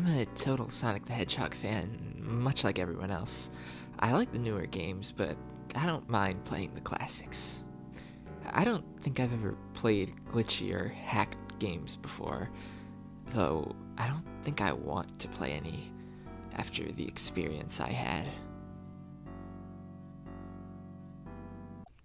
I'm a total Sonic the Hedgehog fan, much like everyone else. I like the newer games, but I don't mind playing the classics. I don't think I've ever played glitchy or hacked games before, though I don't think I want to play any after the experience I had.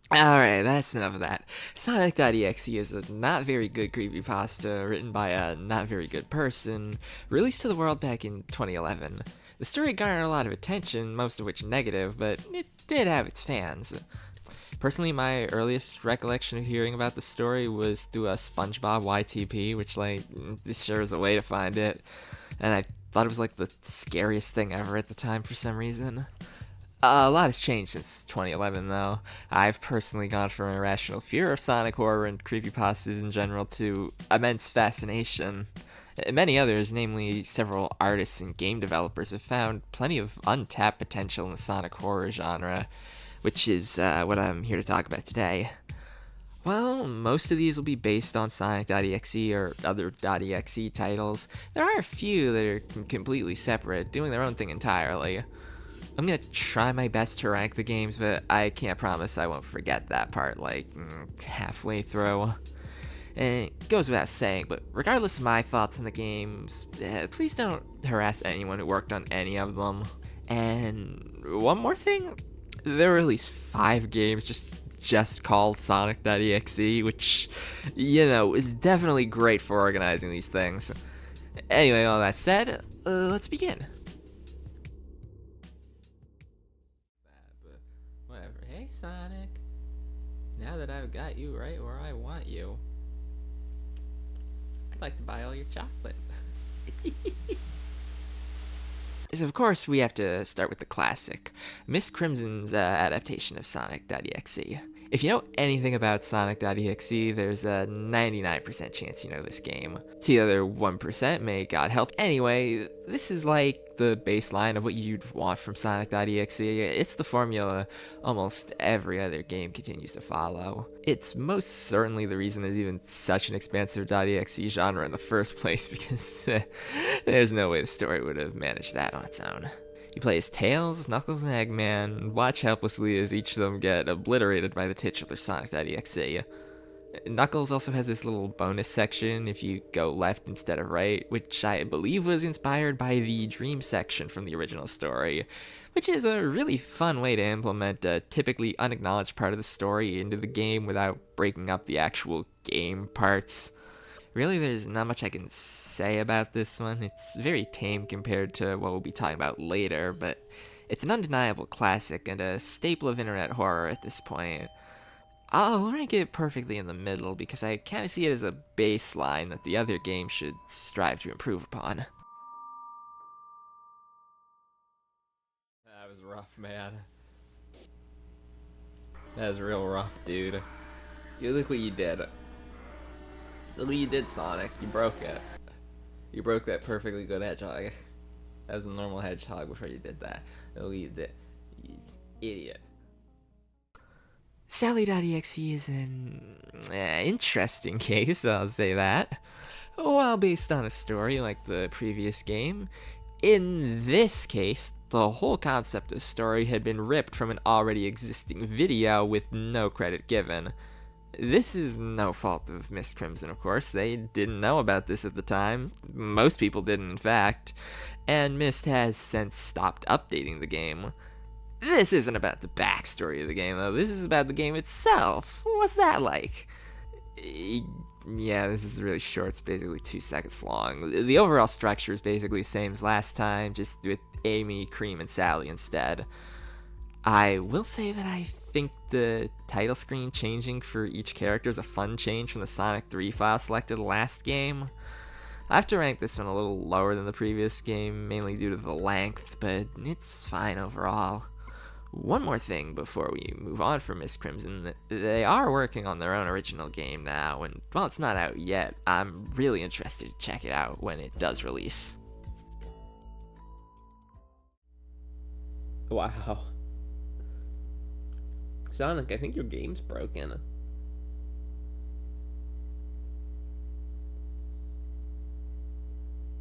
Alright, that's enough of that. Sonic.exe is a not very good creepypasta written by a not very good person, released to the world back in 2011. The story garnered a lot of attention, most of which negative, but it did have its fans. Personally, my earliest recollection of hearing about the story was through a SpongeBob YTP, which, sure is a way to find it, and I thought it was like the scariest thing ever at the time for some reason. A lot has changed since 2011, though. I've personally gone from irrational fear of Sonic horror and creepypastas in general to immense fascination. Many others, namely several artists and game developers, have found plenty of untapped potential in the Sonic horror genre, which is what I'm here to talk about today. Well, most of these will be based on sonic.exe or other .exe titles. There are a few that are completely separate, doing their own thing entirely. I'm gonna try my best to rank the games, but I can't promise I won't forget that part, halfway through. And it goes without saying, but regardless of my thoughts on the games, please don't harass anyone who worked on any of them. And one more thing, there were at least 5 games just called sonic.exe, which, is definitely great for organizing these things. Anyway, all that said, let's begin. Whatever. Hey, Sonic. Now that I've got you right where I want you, I'd like to buy all your chocolate. So of course, we have to start with the classic, Miss Crimson's adaptation of Sonic.exe. If you know anything about Sonic.exe, there's a 99% chance you know this game. To the other 1% may God help. Anyway, this is like the baseline of what you'd want from Sonic.exe. It's the formula almost every other game continues to follow. It's most certainly the reason there's even such an expansive .exe genre in the first place, because there's no way the story would have managed that on its own. You play as Tails, Knuckles, and Eggman, and watch helplessly as each of them get obliterated by the titular Sonic.exe. Knuckles also has this little bonus section if you go left instead of right, which I believe was inspired by the dream section from the original story, which is a really fun way to implement a typically unacknowledged part of the story into the game without breaking up the actual game parts. Really, there's not much I can say about this one. It's very tame compared to what we'll be talking about later, but it's an undeniable classic and a staple of internet horror at this point. I'll rank it perfectly in the middle because I kind of see it as a baseline that the other games should strive to improve upon. That was rough, man. That was real rough, dude. You look what you did. Look what you did, Sonic. You broke it. You broke that perfectly good hedgehog. That was a normal hedgehog before you did that. Look what you did. You idiot. Sally.exe is an interesting case, I'll say that. While based on a story like the previous game, in this case, the whole concept of story had been ripped from an already existing video with no credit given. This is no fault of Miss Crimson, of course. They didn't know about this at the time. Most people didn't, in fact. And Mist has since stopped updating the game. This isn't about the backstory of the game, though. This is about the game itself. What's that like? Yeah, this is really short. It's basically 2 seconds long. The overall structure is basically the same as last time, just with Amy, Cream, and Sally instead. I will say that I think the title screen changing for each character is a fun change from the Sonic 3 file selected last game. I have to rank this one a little lower than the previous game, mainly due to the length, but it's fine overall. One more thing before we move on from Miss Crimson, they are working on their own original game now, and while it's not out yet, I'm really interested to check it out when it does release. Wow. Sonic, I think your game's broken.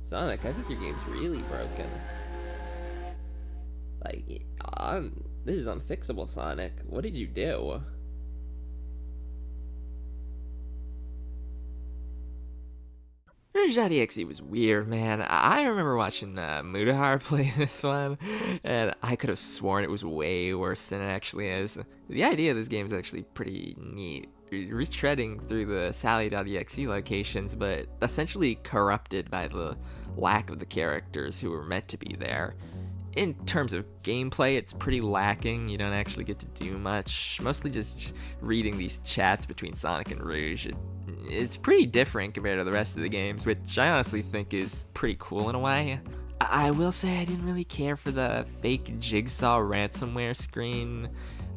Sonic, I think your game's really broken. Like, this is unfixable, Sonic. What did you do? hourz.exe was weird, man. I remember watching Mudahar play this one, and I could have sworn it was way worse than it actually is. The idea of this game is actually pretty neat. You're retreading through the sally.exe locations, but essentially corrupted by the lack of the characters who were meant to be there. In terms of gameplay, it's pretty lacking. You don't actually get to do much, mostly just reading these chats between Sonic and Rouge. It's pretty different compared to the rest of the games, which I honestly think is pretty cool in a way. I will say I didn't really care for the fake Jigsaw ransomware screen.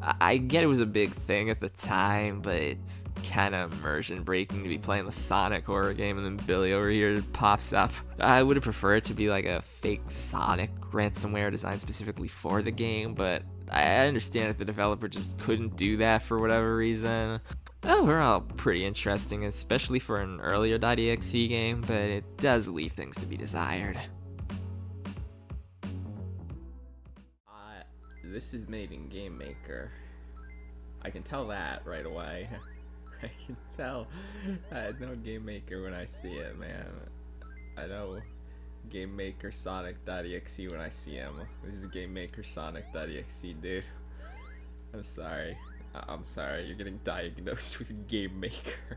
I get it was a big thing at the time, but it's kind of immersion breaking to be playing the Sonic horror game and then Billy over here pops up. I would have preferred it to be like a fake Sonic ransomware designed specifically for the game, but I understand if the developer just couldn't do that for whatever reason. Overall, pretty interesting, especially for an earlier .exe game, but it does leave things to be desired. This is made in Game Maker. I can tell that right away. I can tell. I know Game Maker when I see it, man. I know Game Maker sonic.exe when I see him. This is Game Maker sonic.exe, dude. I'm sorry. I'm sorry, you're getting diagnosed with Game Maker.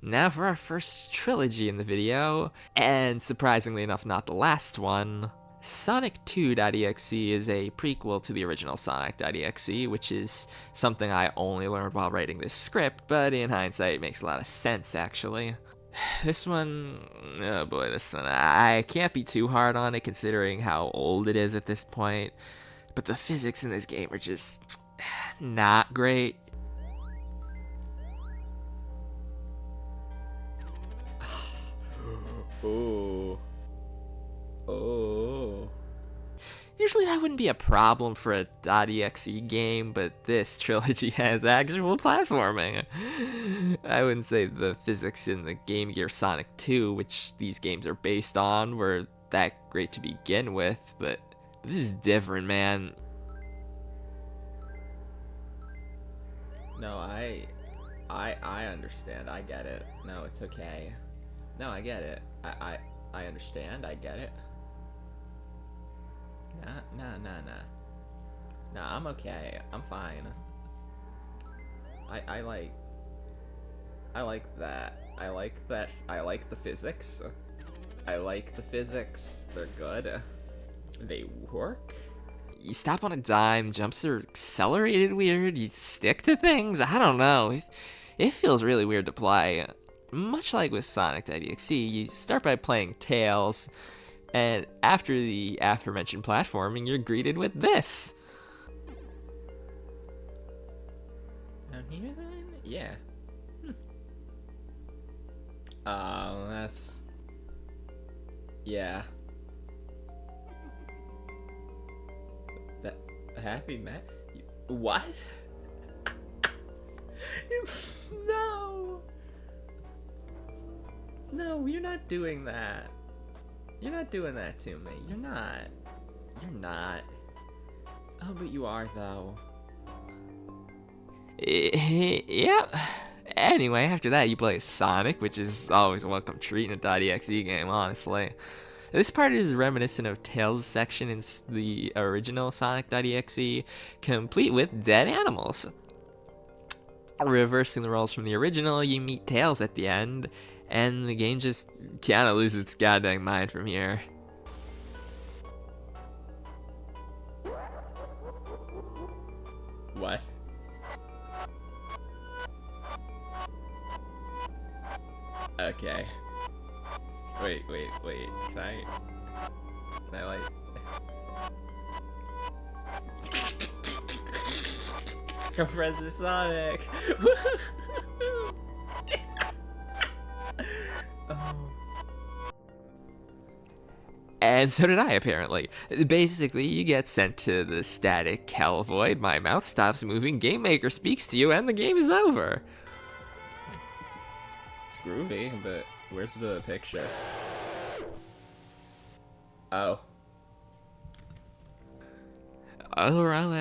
Now for our first trilogy in the video, and surprisingly enough not the last one. Sonic2.exe is a prequel to the original Sonic.exe, which is something I only learned while writing this script, but in hindsight it makes a lot of sense actually. This one, oh boy, this one, I can't be too hard on it considering how old it is at this point, but the physics in this game are just not great. Oh. Oh. Usually that wouldn't be a problem for a .exe game, but this trilogy has actual platforming. I wouldn't say the physics in the Game Gear Sonic 2, which these games are based on, were that great to begin with, but this is different, man. No, I understand. I get it. No, it's okay. No, I get it. I understand. I get it. Nah. Nah, I'm okay. I'm fine. I like that. I like that. I like the physics. I like the physics. They're good. They work. You stop on a dime, jumps are accelerated weird, you stick to things, I don't know. It feels really weird to play. Much like with Sonic.exe, you start by playing Tails, and after the aforementioned platforming, you're greeted with this. Down here then? Yeah. That's... yeah. That... Happy Matt? What? No! No, you're not doing that. You're not doing that to me. You're not. You're not. Oh, but you are, though. Yep. Anyway, after that, you play Sonic, which is always a welcome treat in a .exe game, honestly. This part is reminiscent of Tails' section in the original Sonic.exe, complete with dead animals. Reversing the roles from the original, you meet Tails at the end, and the game just kinda loses its goddamn mind from here. What? Okay. Wait. Can I like... Compressor Sonic! And so did I, apparently. Basically, you get sent to the static hell void, my mouth stops moving, Game Maker speaks to you, and the game is over. It's groovy, but where's the picture? Oh. Overall,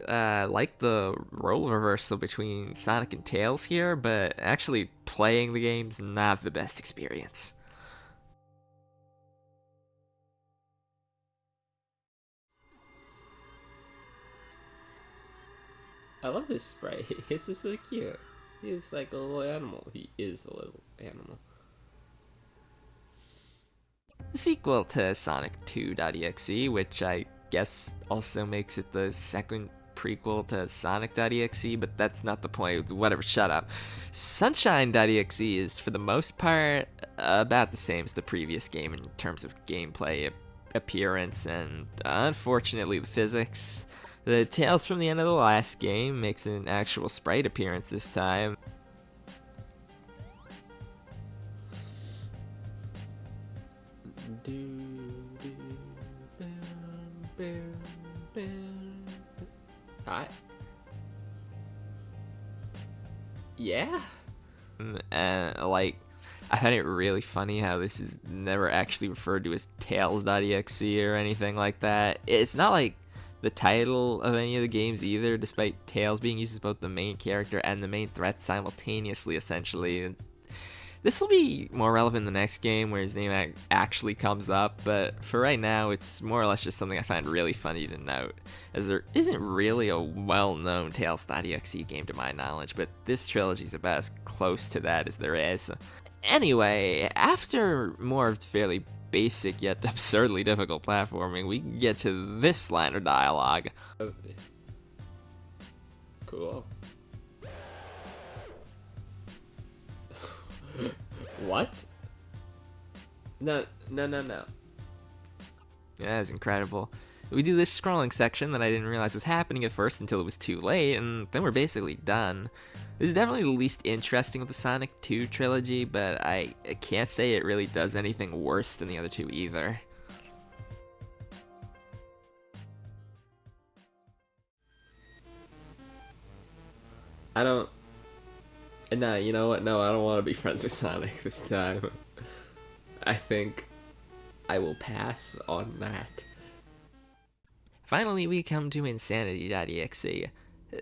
I like the role reversal between Sonic and Tails here, but actually playing the game's not the best experience. I love this sprite. He's just so cute. He's like a little animal. He is a little animal. The sequel to Sonic.2.exe, which I guess also makes it the second prequel to Sonic.exe, but that's not the point. Whatever, shut up. Sunshine.exe is, for the most part, about the same as the previous game in terms of gameplay appearance and, unfortunately, the physics. The Tales from the end of the last game makes an actual sprite appearance this time. Hi. Yeah? Like, I find it really funny how this is never actually referred to as Tails.exe or anything like that. It's not like the title of any of the games either, despite Tails being used as both the main character and the main threat simultaneously, essentially. This will be more relevant in the next game where his name actually comes up, but for right now, it's more or less just something I find really funny to note, as there isn't really a well-known Tails.exe game to my knowledge, but this trilogy is about as close to that as there is. Anyway, after more fairly basic yet absurdly difficult platforming, we get to this line of dialogue. Cool. What? No. Yeah, that was incredible. We do this scrolling section that I didn't realize was happening at first until it was too late, and then we're basically done. This is definitely the least interesting of the Sonic 2 trilogy, but I can't say it really does anything worse than the other two either. No, you know what? No, I don't want to be friends with Sonic this time. I think I will pass on that. Finally, we come to Insanity.exe.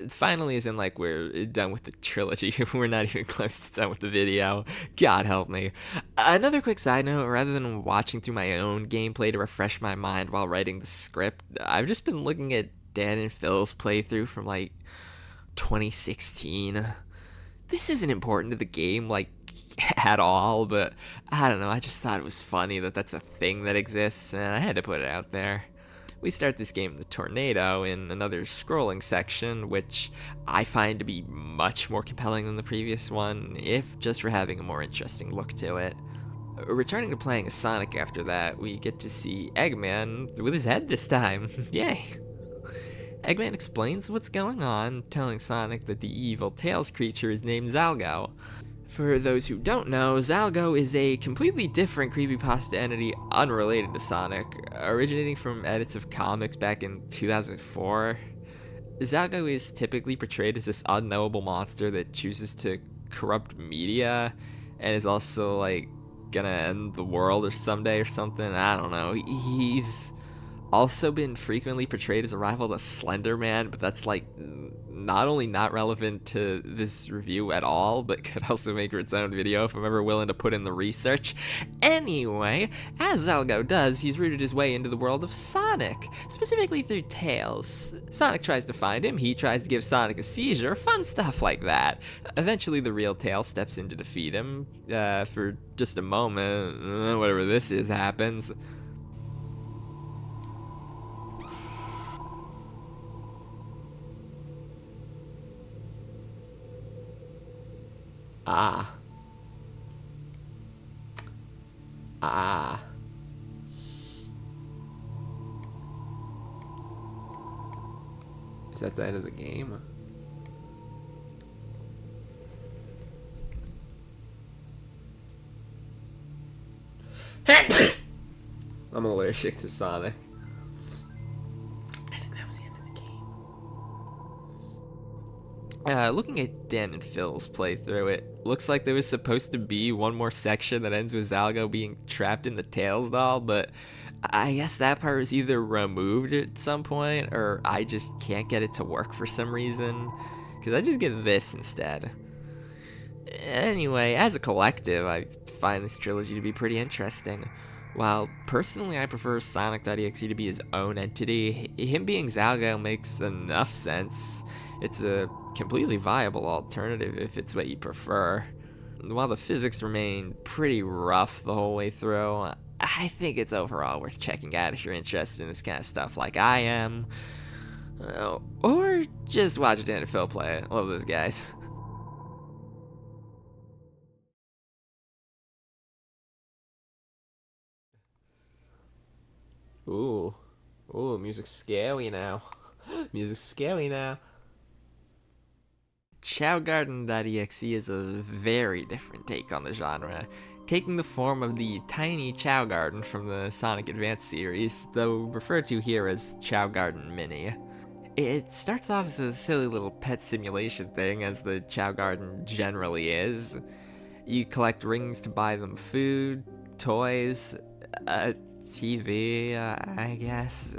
Finally, as in, like, we're done with the trilogy. We're not even close to done with the video. God help me. Another quick side note, rather than watching through my own gameplay to refresh my mind while writing the script, I've just been looking at Dan and Phil's playthrough from, like, 2016. This isn't important to the game, like, at all, but I don't know, I just thought it was funny that that's a thing that exists, and I had to put it out there. We start this game in the tornado in another scrolling section, which I find to be much more compelling than the previous one, if just for having a more interesting look to it. Returning to playing as Sonic after that, we get to see Eggman with his head this time. Yay! Eggman explains what's going on, telling Sonic that the evil Tails creature is named Zalgo. For those who don't know, Zalgo is a completely different creepypasta entity unrelated to Sonic, originating from edits of comics back in 2004. Zalgo is typically portrayed as this unknowable monster that chooses to corrupt media, and is also, like, gonna end the world or someday or something. I don't know. He's also been frequently portrayed as a rival to Slender Man, but that's, like, not only not relevant to this review at all, but could also make for its own video if I'm ever willing to put in the research. Anyway, as Zalgo does, he's rooted his way into the world of Sonic, specifically through Tails. Sonic tries to find him, he tries to give Sonic a seizure, fun stuff like that. Eventually the real Tails steps in to defeat him, for just a moment, whatever this is happens. Ah. Is that the end of the game? I'm allergic to Sonic. I think that was the end of the game. Looking at Dan and Phil's playthrough, it looks like there was supposed to be one more section that ends with Zalgo being trapped in the Tails doll, but I guess that part was either removed at some point, or I just can't get it to work for some reason, because I just get this instead. Anyway, as a collective, I find this trilogy to be pretty interesting. While personally I prefer sonic.exe to be his own entity, him being Zalgo makes enough sense. It's a completely viable alternative if it's what you prefer. While the physics remain pretty rough the whole way through, I think it's overall worth checking out if you're interested in this kind of stuff like I am. Or just watch Dan and Phil play. I love those guys. Ooh. Ooh, music's scary now. Music's scary now. Chowgarden.exe is a very different take on the genre, taking the form of the tiny Chow Garden from the Sonic Advance series, though referred to here as Chow Garden Mini. It starts off as a silly little pet simulation thing, as the Chow Garden generally is. You collect rings to buy them food, toys, a TV, I guess.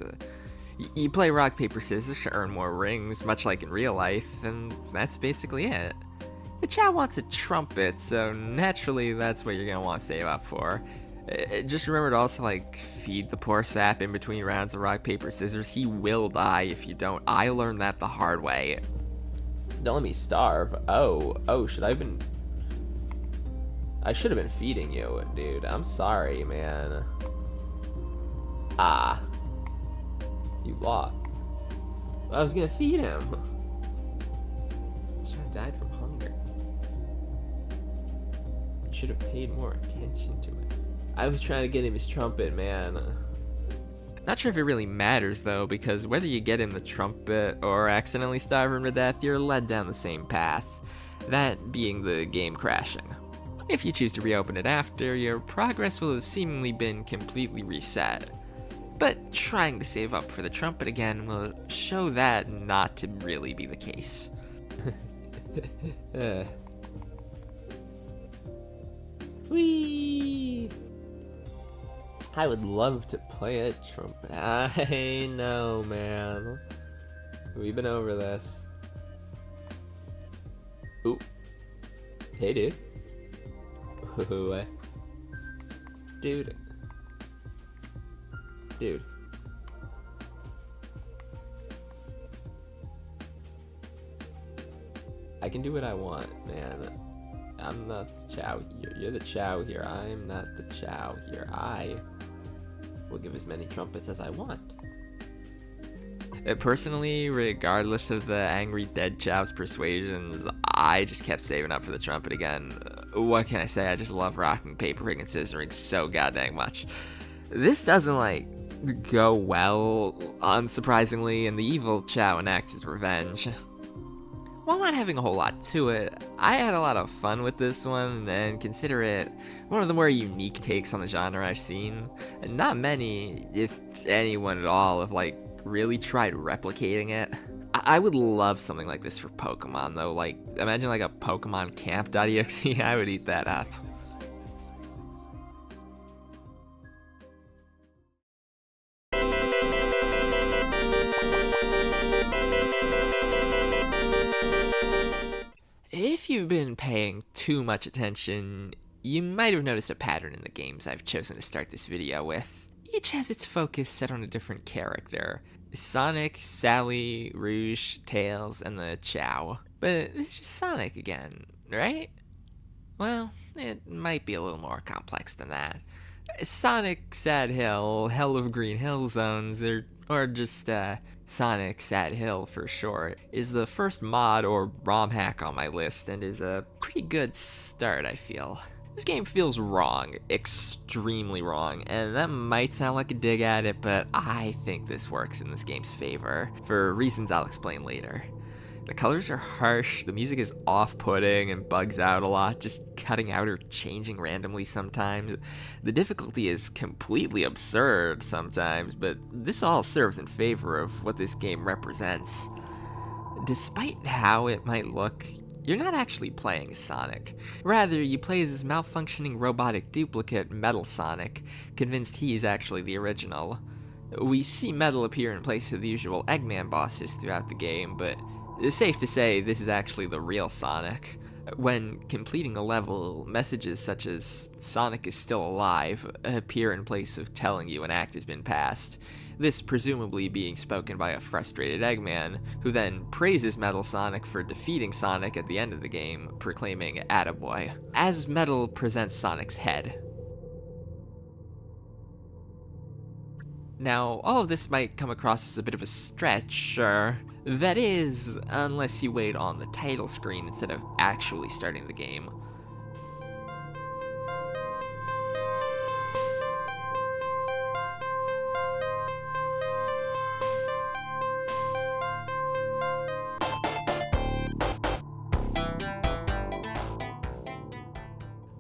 You play rock, paper, scissors to earn more rings, much like in real life, and that's basically it. The Chow wants a trumpet, so naturally that's what you're gonna want to save up for. Just remember to also, feed the poor sap in between rounds of rock, paper, scissors. He will die if you don't. I learned that the hard way. Don't let me starve. Oh, should I have been... I should have been feeding you, dude. I'm sorry, man. Ah. You lost. I was gonna feed him. Child died from hunger. I should have paid more attention to it. I was trying to get him his trumpet, man. Not sure if it really matters though, because whether you get him the trumpet or accidentally starve him to death, you're led down the same path. That being the game crashing. If you choose to reopen it after, your progress will have seemingly been completely reset. But trying to save up for the trumpet again will show that not to really be the case. Whee! I would love to play a trumpet. I know, man. We've been over this. Ooh. Hey, dude. Ooh. Dude. Dude. I can do what I want, man. I'm not the Chow here. You're the Chow here. I'm not the Chow here. I will give as many trumpets as I want. Personally, regardless of the angry dead Chow's persuasions, I just kept saving up for the trumpet again. What can I say? I just love rocking paper, ring, and scissoring so goddamn much. This doesn't go well, unsurprisingly, and the evil Chow enacts his revenge. While not having a whole lot to it, I had a lot of fun with this one and consider it one of the more unique takes on the genre I've seen. And not many, if anyone at all, have really tried replicating it. I would love something like this for Pokemon though, imagine a Pokemon camp.exe, I would eat that up. If you've been paying too much attention, you might have noticed a pattern in the games I've chosen to start this video with. Each has its focus set on a different character. Sonic, Sally, Rouge, Tails, and the Chow. But it's just Sonic again, right? Well, it might be a little more complex than that. Sonic Sad Hill, Hell of Green Hill Zones, or just Sonic Sad Hill for short, is the first mod or ROM hack on my list and is a pretty good start, I feel. This game feels wrong, extremely wrong, and that might sound like a dig at it, but I think this works in this game's favor, for reasons I'll explain later. The colors are harsh, the music is off-putting and bugs out a lot, just cutting out or changing randomly sometimes. The difficulty is completely absurd sometimes, but this all serves in favor of what this game represents. Despite how it might look, you're not actually playing as Sonic. Rather, you play as his malfunctioning robotic duplicate, Metal Sonic, convinced he's actually the original. We see Metal appear in place of the usual Eggman bosses throughout the game, but it's safe to say this is actually the real Sonic. When completing a level, messages such as Sonic is still alive appear in place of telling you an act has been passed. This presumably being spoken by a frustrated Eggman, who then praises Metal Sonic for defeating Sonic at the end of the game, proclaiming "Attaboy," as Metal presents Sonic's head. Now, all of this might come across as a bit of a stretch, sure. That is, unless you wait on the title screen instead of actually starting the game.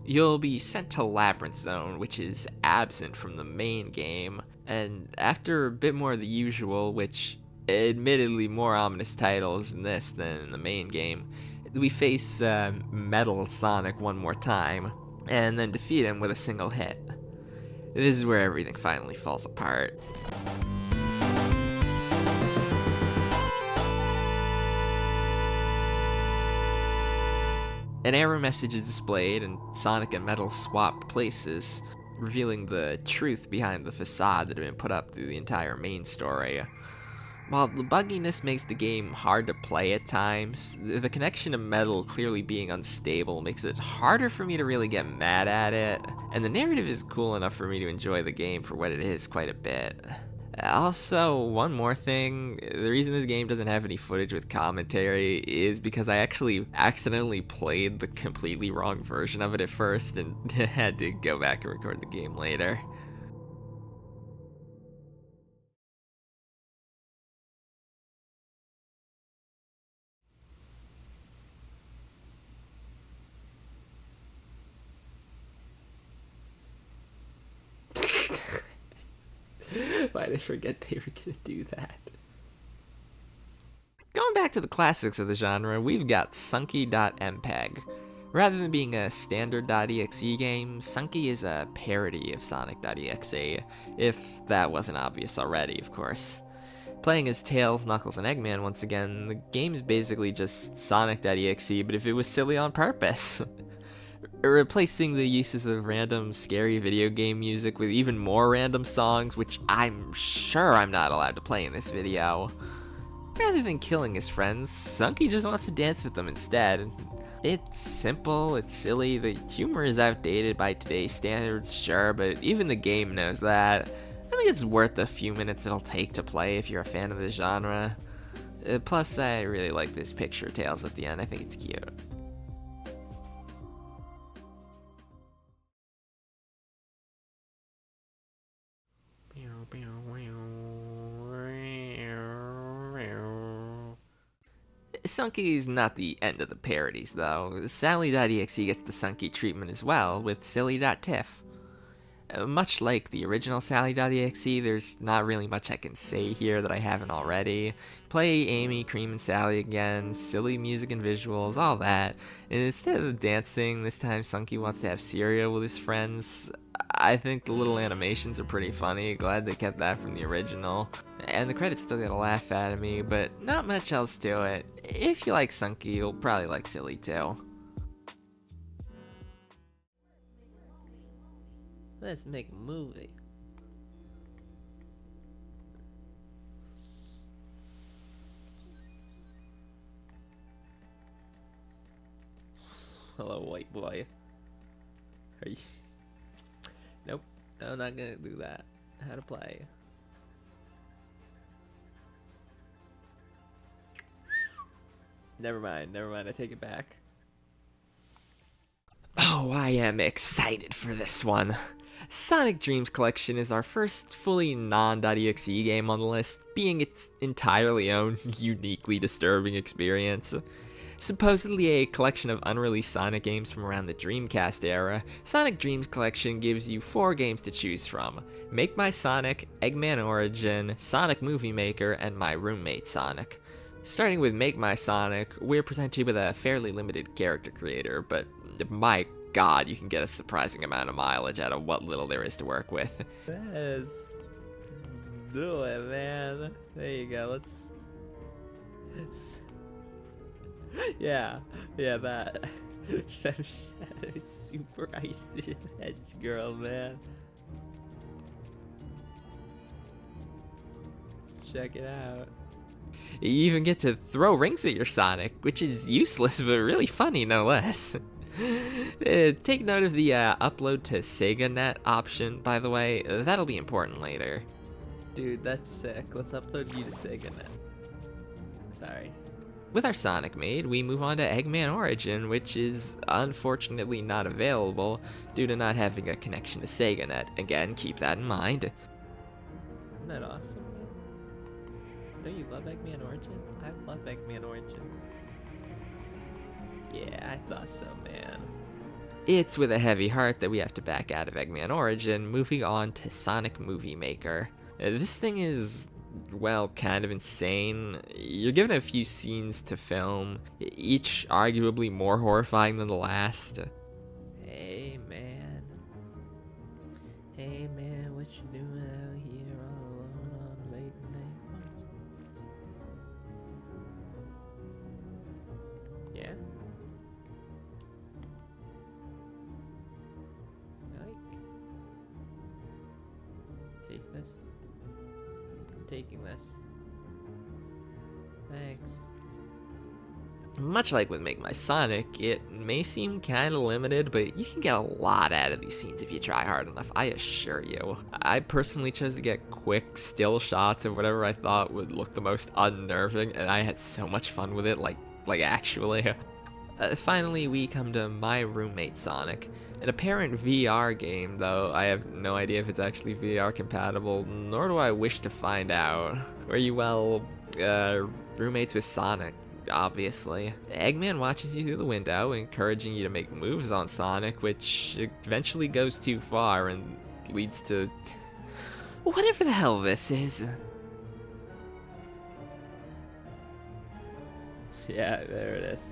You'll be sent to Labyrinth Zone, which is absent from the main game, and after a bit more of the usual, which admittedly more ominous titles in this than in the main game, we face Metal Sonic one more time, and then defeat him with a single hit. This is where everything finally falls apart. An error message is displayed, and Sonic and Metal swap places, revealing the truth behind the facade that had been put up through the entire main story. While the bugginess makes the game hard to play at times, the connection to Metal clearly being unstable makes it harder for me to really get mad at it, and the narrative is cool enough for me to enjoy the game for what it is quite a bit. Also, one more thing, the reason this game doesn't have any footage with commentary is because I actually accidentally played the completely wrong version of it at first and had to go back and record the game later. Why did I forget they were gonna do that? Going back to the classics of the genre, we've got Sunky.mpeg. Rather than being a standard.exe game, Sunky is a parody of sonic.exe, if that wasn't obvious already, of course. Playing as Tails, Knuckles, and Eggman once again, the game is basically just sonic.exe, but if it was silly on purpose. Replacing the uses of random scary video game music with even more random songs, which I'm sure I'm not allowed to play in this video. Rather than killing his friends, Sunky just wants to dance with them instead. It's simple, it's silly, the humor is outdated by today's standards, sure, but even the game knows that. I think it's worth the few minutes it'll take to play if you're a fan of the genre. Plus, I really like this picture of Tails at the end, I think it's cute. Sunky's not the end of the parodies, though. Sally.exe gets the Sunky treatment as well, with Silly.tiff. Much like the original Sally.exe, there's not really much I can say here that I haven't already. Play Amy, Cream, and Sally again, silly music and visuals, all that. And instead of dancing, this time Sunky wants to have cereal with his friends. I think the little animations are pretty funny, glad they kept that from the original. And the credits still get a laugh out of me, but not much else to it. If you like Sunky, you'll probably like Silly too. Let's make a movie. Hello, white boy. Are you... Nope, I'm not gonna do that. How to play. Never mind, I take it back. Oh, I am excited for this one. Sonic Dreams Collection is our first fully non.exe game on the list, being its entirely own, uniquely disturbing experience. Supposedly a collection of unreleased Sonic games from around the Dreamcast era, Sonic Dreams Collection gives you 4 games to choose from: Make My Sonic, Eggman Origin, Sonic Movie Maker, and My Roommate Sonic. Starting with Make My Sonic, we're presented with a fairly limited character creator, but my god, you can get a surprising amount of mileage out of what little there is to work with. Let's do it, man. There you go, let's... yeah, that. That shadow is super icy and edge girl, man. Check it out. You even get to throw rings at your Sonic, which is useless but really funny no less. Take note of the upload to SegaNet option, by the way. That'll be important later. Dude, that's sick. Let's upload you to SegaNet. Sorry. With our Sonic made, we move on to Eggman Origin, which is unfortunately not available due to not having a connection to SegaNet. Again, keep that in mind. Isn't that awesome? Don't you love Eggman Origin? I love Eggman Origin. Yeah, I thought so, man. It's with a heavy heart that we have to back out of Eggman Origin, moving on to Sonic Movie Maker. This thing is, well, kind of insane. You're given a few scenes to film, each arguably more horrifying than the last. Hey, man. Hey, man, what you doing out here all alone on late night? Yeah? Take this. I'm taking this. Thanks. Much like with Make My Sonic, it may seem kinda limited, but you can get a lot out of these scenes if you try hard enough, I assure you. I personally chose to get quick, still shots of whatever I thought would look the most unnerving, and I had so much fun with it, like actually. Finally, we come to My Roommate Sonic, an apparent VR game, though I have no idea if it's actually VR compatible, nor do I wish to find out. Where you, well, roommates with Sonic, obviously. Eggman watches you through the window, encouraging you to make moves on Sonic, which eventually goes too far and leads to whatever the hell this is. Yeah, there it is.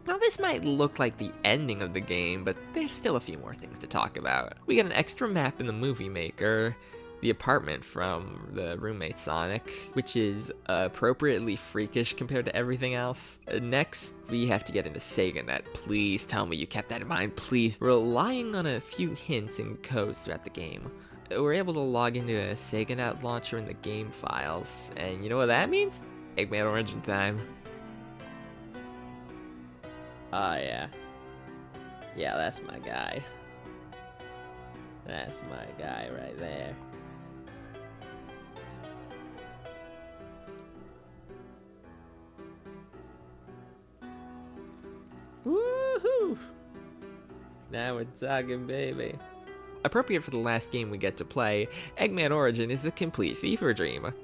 Now this might look like the ending of the game, but there's still a few more things to talk about. We get an extra map in the Movie Maker, the apartment from the roommate Sonic, which is appropriately freakish compared to everything else. Next, we have to get into SegaNet. Please tell me you kept that in mind, please. Relying on a few hints and codes throughout the game, we're able to log into a SegaNet launcher in the game files, and you know what that means? Eggman Origin time. Oh yeah. Yeah, that's my guy. That's my guy right there. Woohoo! Now we're talking, baby. Appropriate for the last game we get to play, Eggman Origin is a complete fever dream.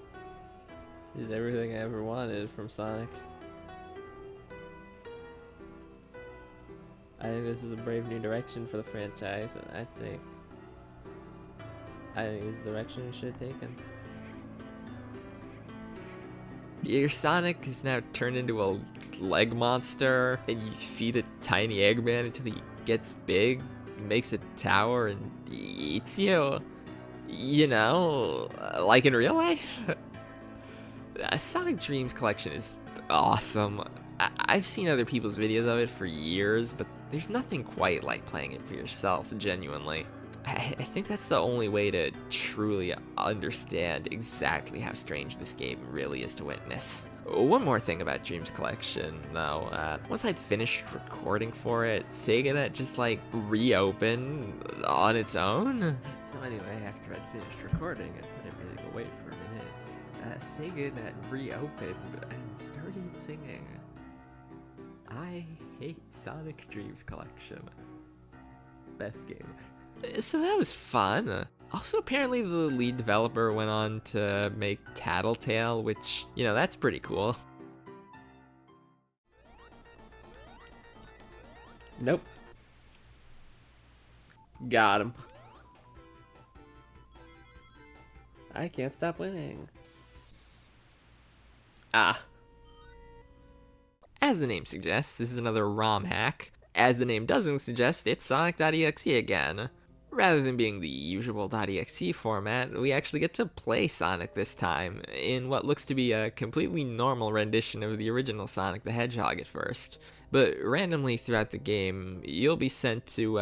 It's everything I ever wanted from Sonic. I think this is a brave new direction for the franchise, and I think it's the direction it should have taken. Your Sonic is now turned into a leg monster, and you feed a tiny Eggman until he gets big, makes a tower, and eats you. You know, like in real life. Sonic Dreams collection is awesome. I've seen other people's videos of it for years, but There's nothing quite like playing it for yourself, genuinely. I think that's the only way to truly understand exactly how strange this game really is to witness. One more thing about Dreams Collection, though. Once I'd finished recording for it, SegaNet just like reopened on its own. So anyway, after I'd finished recording and put everything away for a minute, SegaNet reopened and started singing "I Hate Sonic Dreams Collection." Best game. So that was fun. Also, apparently the lead developer went on to make Tattletale, which, you know, that's pretty cool. Nope. Got him. I can't stop winning. Ah. As the name suggests, this is another ROM hack. As the name doesn't suggest, it's sonic.exe again. Rather than being the usual .exe format, we actually get to play Sonic this time, in what looks to be a completely normal rendition of the original Sonic the Hedgehog at first. But randomly throughout the game, you'll be sent to,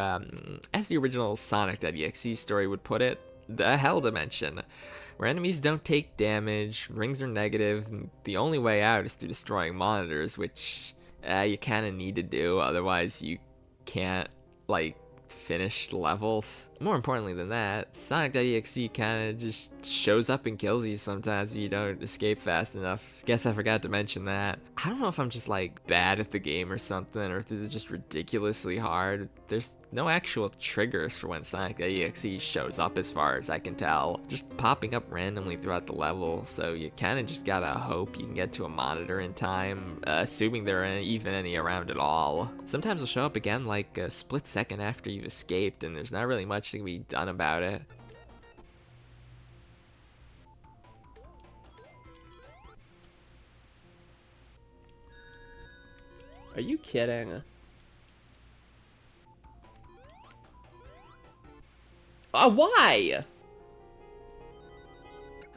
as the original sonic.exe story would put it, the Hell Dimension, where enemies don't take damage, rings are negative, and the only way out is through destroying monitors, which you kinda need to do, otherwise you can't, like, finish levels. More importantly than that, Sonic.exe kinda just shows up and kills you sometimes if you don't escape fast enough. Guess I forgot to mention that. I don't know if I'm just like bad at the game or something, or if this is just ridiculously hard. There's no actual triggers for when Sonic.exe shows up as far as I can tell. Just popping up randomly throughout the level, so you kinda just gotta hope you can get to a monitor in time, assuming there are even any around at all. Sometimes they'll show up again like a split second after you've escaped, and there's not really much that can be done about it. Are you kidding? Why?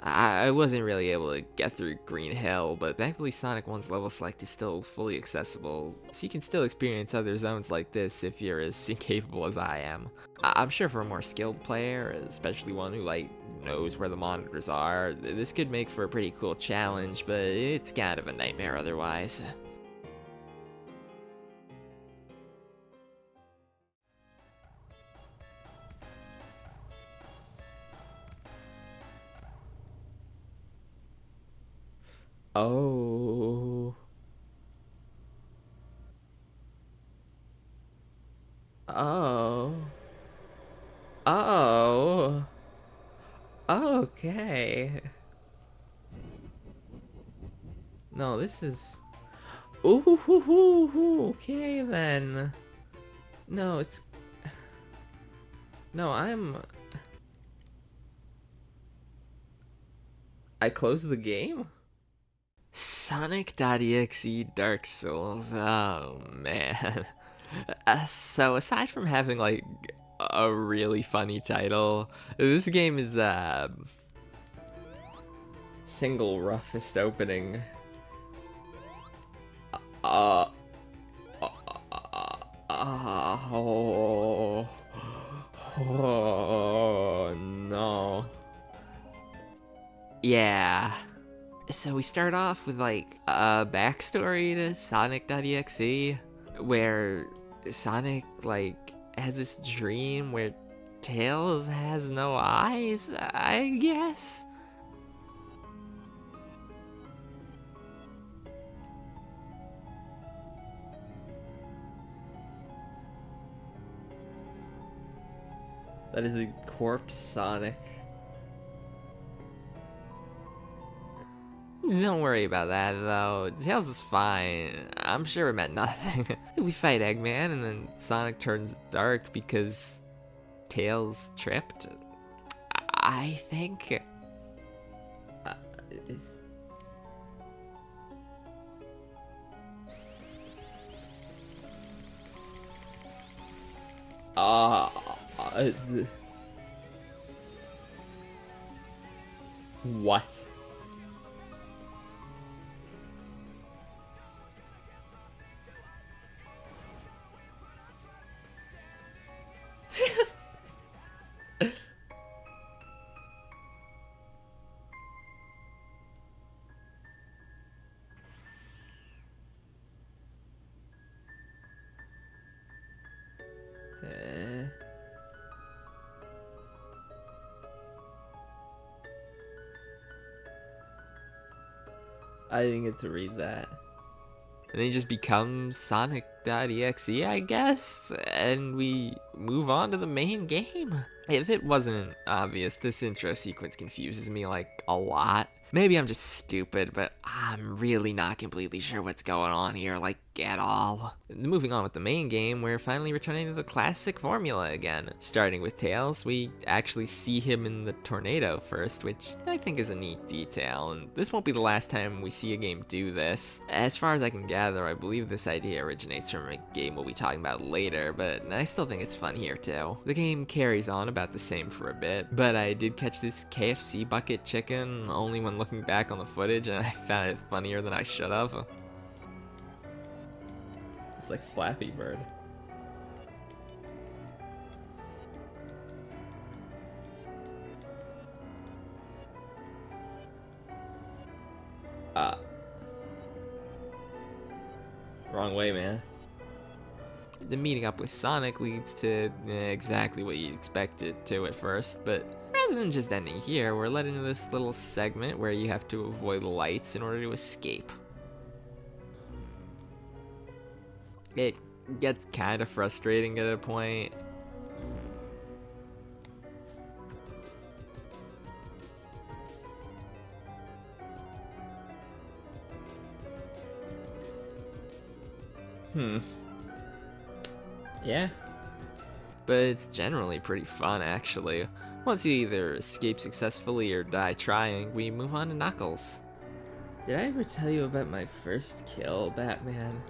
I wasn't really able to get through Green Hill, but thankfully Sonic 1's level select is still fully accessible, so you can still experience other zones like this if you're as incapable as I am. I'm sure for a more skilled player, especially one who like knows where the monitors are, this could make for a pretty cool challenge, but it's kind of a nightmare otherwise. Oh. Oh. Oh. Okay. No, this is... Ooh, okay then. No, it's... No, I closed the game? Sonic.exe Dark Souls. Oh, man. So, aside from having, like, a really funny title, this game is, single roughest opening. Uh... Oh... Oh, no. Yeah. So we start off with like a backstory to Sonic.exe, where Sonic like has this dream where Tails has no eyes, I guess. That is a corpse Sonic. Don't worry about that, though. Tails is fine. I'm sure it meant nothing. We fight Eggman, and then Sonic turns dark because Tails tripped. I think. Uh, uh, what? I didn't get to read that. And then he just becomes sonic.exe, I guess, and we move on to the main game. If it wasn't obvious, this intro sequence confuses me like a lot. Maybe I'm just stupid, but I'm really not completely sure what's going on here, like at all. Moving on with the main game, we're finally returning to the classic formula again. Starting with Tails, we actually see him in the tornado first, which I think is a neat detail, and this won't be the last time we see a game do this. As far as I can gather, I believe this idea originates from a game we'll be talking about later, but I still think it's fun here too. The game carries on about the same for a bit, but I did catch this KFC bucket chicken only when looking back on the footage, and I found it funnier than I should have. It's like Flappy Bird. Wrong way, man. The meeting up with Sonic leads to exactly what you'd expect it to at first, but rather than just ending here, we're led into this little segment where you have to avoid lights in order to escape. It gets kind of frustrating at a point. Yeah. But it's generally pretty fun, actually. Once you either escape successfully or die trying, we move on to Knuckles. Did I ever tell you about my first kill, Batman?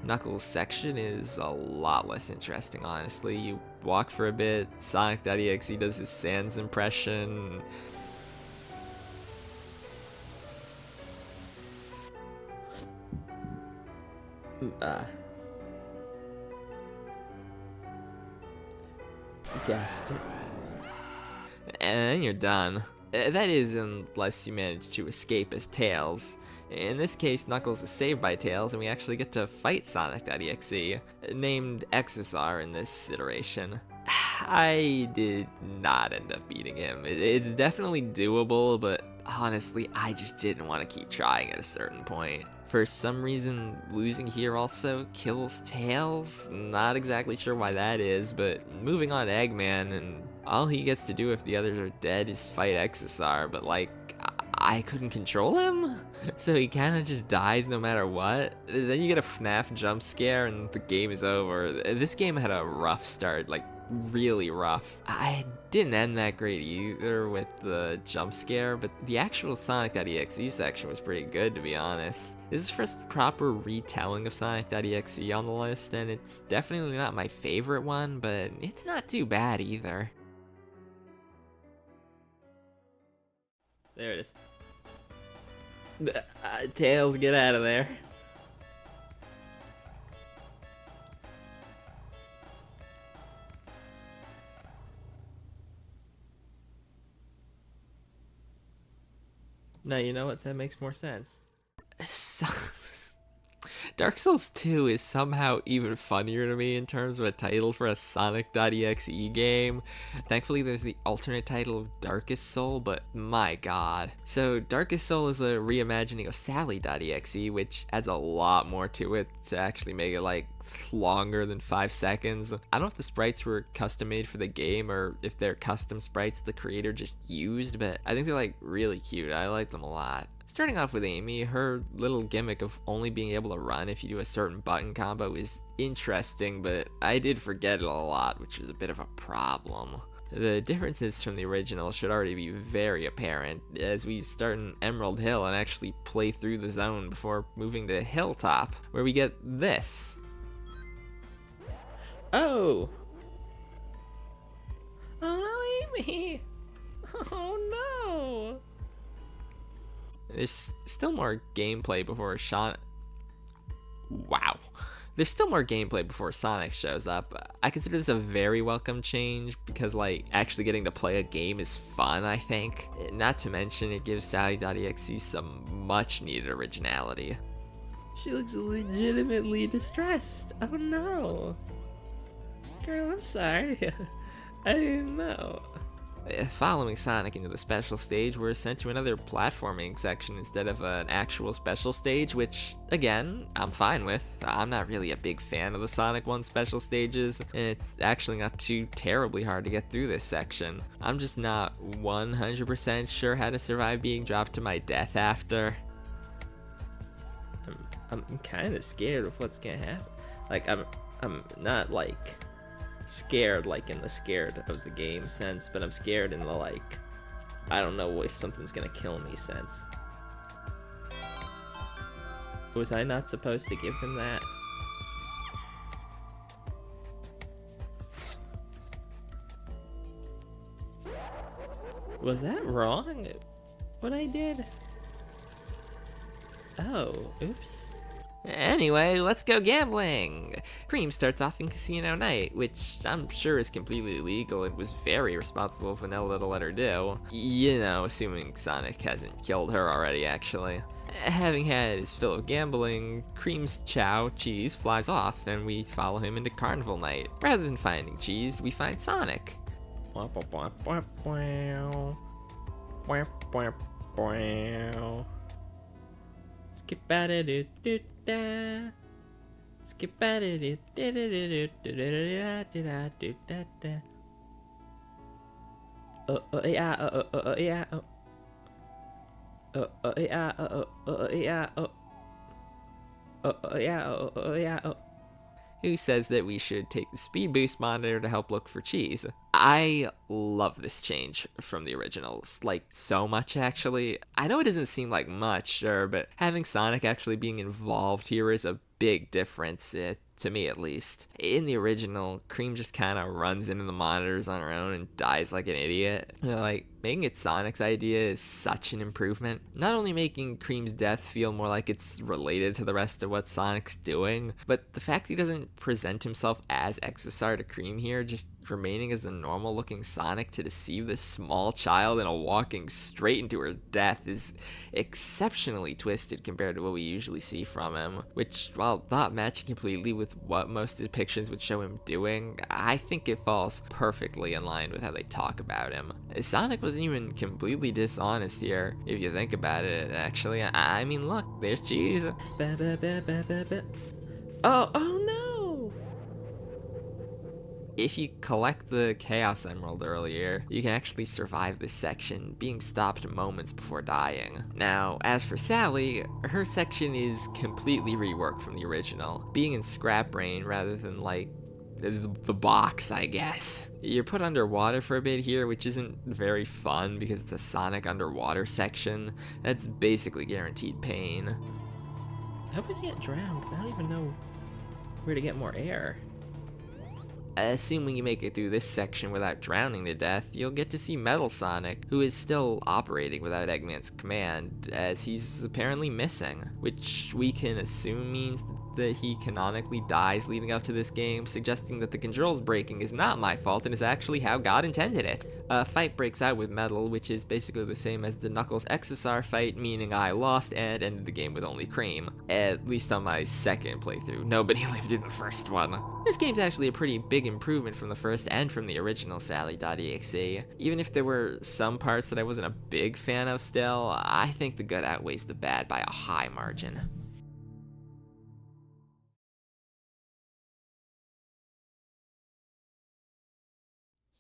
Knuckles' section is a lot less interesting, honestly. You walk for a bit, sonic.exe does his Sans impression. Gaster. And then you're done. That is, unless you manage to escape as Tails. In this case, Knuckles is saved by Tails, and we actually get to fight Sonic.exe, named XSR in this iteration. I did not end up beating him. It's definitely doable, but honestly, I just didn't want to keep trying at a certain point. For some reason, losing here also kills Tails. Not exactly sure why that is, but moving on to Eggman, and all he gets to do if the others are dead is fight XSR, but like, I couldn't control him? So he kind of just dies no matter what. Then you get a FNAF jump scare and the game is over. This game had a rough start, like really rough. I didn't end that great either with the jump scare, but the actual Sonic.exe section was pretty good, to be honest. This is the first proper retelling of Sonic.exe on the list, and it's definitely not my favorite one, but it's not too bad either. There it is. Tails, get out of there. No, you know what? That makes more sense. Dark Souls 2 is somehow even funnier to me in terms of a title for a Sonic.exe game. Thankfully, there's the alternate title of Darkest Soul, but my god. So, Darkest Soul is a reimagining of Sally.exe, which adds a lot more to it to actually make it like longer than 5 seconds. I don't know if the sprites were custom made for the game or if they're custom sprites the creator just used, but I think they're like really cute. I like them a lot. Starting off with Amy, her little gimmick of only being able to run if you do a certain button combo is interesting, but I did forget it a lot, which is a bit of a problem. The differences from the original should already be very apparent as we start in Emerald Hill and actually play through the zone before moving to Hilltop, where we get this. Oh! Oh no, Amy! Oh no! There's still more gameplay before Wow. There's still more gameplay before Sonic shows up. I consider this a very welcome change because, like, actually getting to play a game is fun, I think. Not to mention, it gives Sally.exe some much needed originality. She looks legitimately distressed. Oh no. Girl, I'm sorry. I didn't know. Following Sonic into the special stage, we're sent to another platforming section instead of an actual special stage, which, again, I'm fine with. I'm not really a big fan of the Sonic 1 special stages, and it's actually not too terribly hard to get through this section. I'm just not 100% sure how to survive being dropped to my death after. I'm kind of scared of what's gonna happen. Like, I'm not, like, scared like in the scared of the game sense, but I'm scared in the, like, I don't know if something's gonna kill me sense. Was I not supposed to give him that? Was that wrong? What I did? Oh, oops. Anyway, let's go gambling! Cream starts off in Casino Night, which I'm sure is completely illegal and was very responsible of Vanilla to let her do. You know, assuming Sonic hasn't killed her already, actually. Having had his fill of gambling, Cream's chow, Cheese, flies off, and we follow him into Carnival Night. Rather than finding Cheese, we find Sonic. Skip at it, skip at it, Who says that we should take the speed boost monitor to help look for Cheese. I love this change from the originals, like, so much, actually. I know it doesn't seem like much, sure, but having Sonic actually being involved here is a big difference, to me at least. In the original, Cream just kind of runs into the monitors on her own and dies like an idiot. Like, making it Sonic's idea is such an improvement. Not only making Cream's death feel more like it's related to the rest of what Sonic's doing, but the fact he doesn't present himself as XSR to Cream here, just remaining as a normal looking Sonic to deceive this small child and walking straight into her death is exceptionally twisted compared to what we usually see from him, which, while not matching completely with what most depictions would show him doing, I think it falls perfectly in line with how they talk about him. Sonic wasn't even completely dishonest here, if you think about it, actually. I mean, look, there's Cheese. Oh no! If you collect the Chaos Emerald earlier, you can actually survive this section, being stopped moments before dying. Now, as for Sally, her section is completely reworked from the original, being in Scrap Brain rather than, like, the box, I guess. You're put underwater for a bit here, which isn't very fun because it's a Sonic underwater section. That's basically guaranteed pain. I hope I get drowned, because I don't even know where to get more air. Assuming you make it through this section without drowning to death, you'll get to see Metal Sonic, who is still operating without Eggman's command, as he's apparently missing, which we can assume means that he canonically dies leading up to this game, suggesting that the controls breaking is not my fault and is actually how God intended it. A fight breaks out with Metal, which is basically the same as the Knuckles XSR fight, meaning I lost and ended the game with only Cream. At least on my second playthrough. Nobody lived in the first one. This game's actually a pretty big improvement from the first and from the original Sally.exe. Even if there were some parts that I wasn't a big fan of still, I think the good outweighs the bad by a high margin.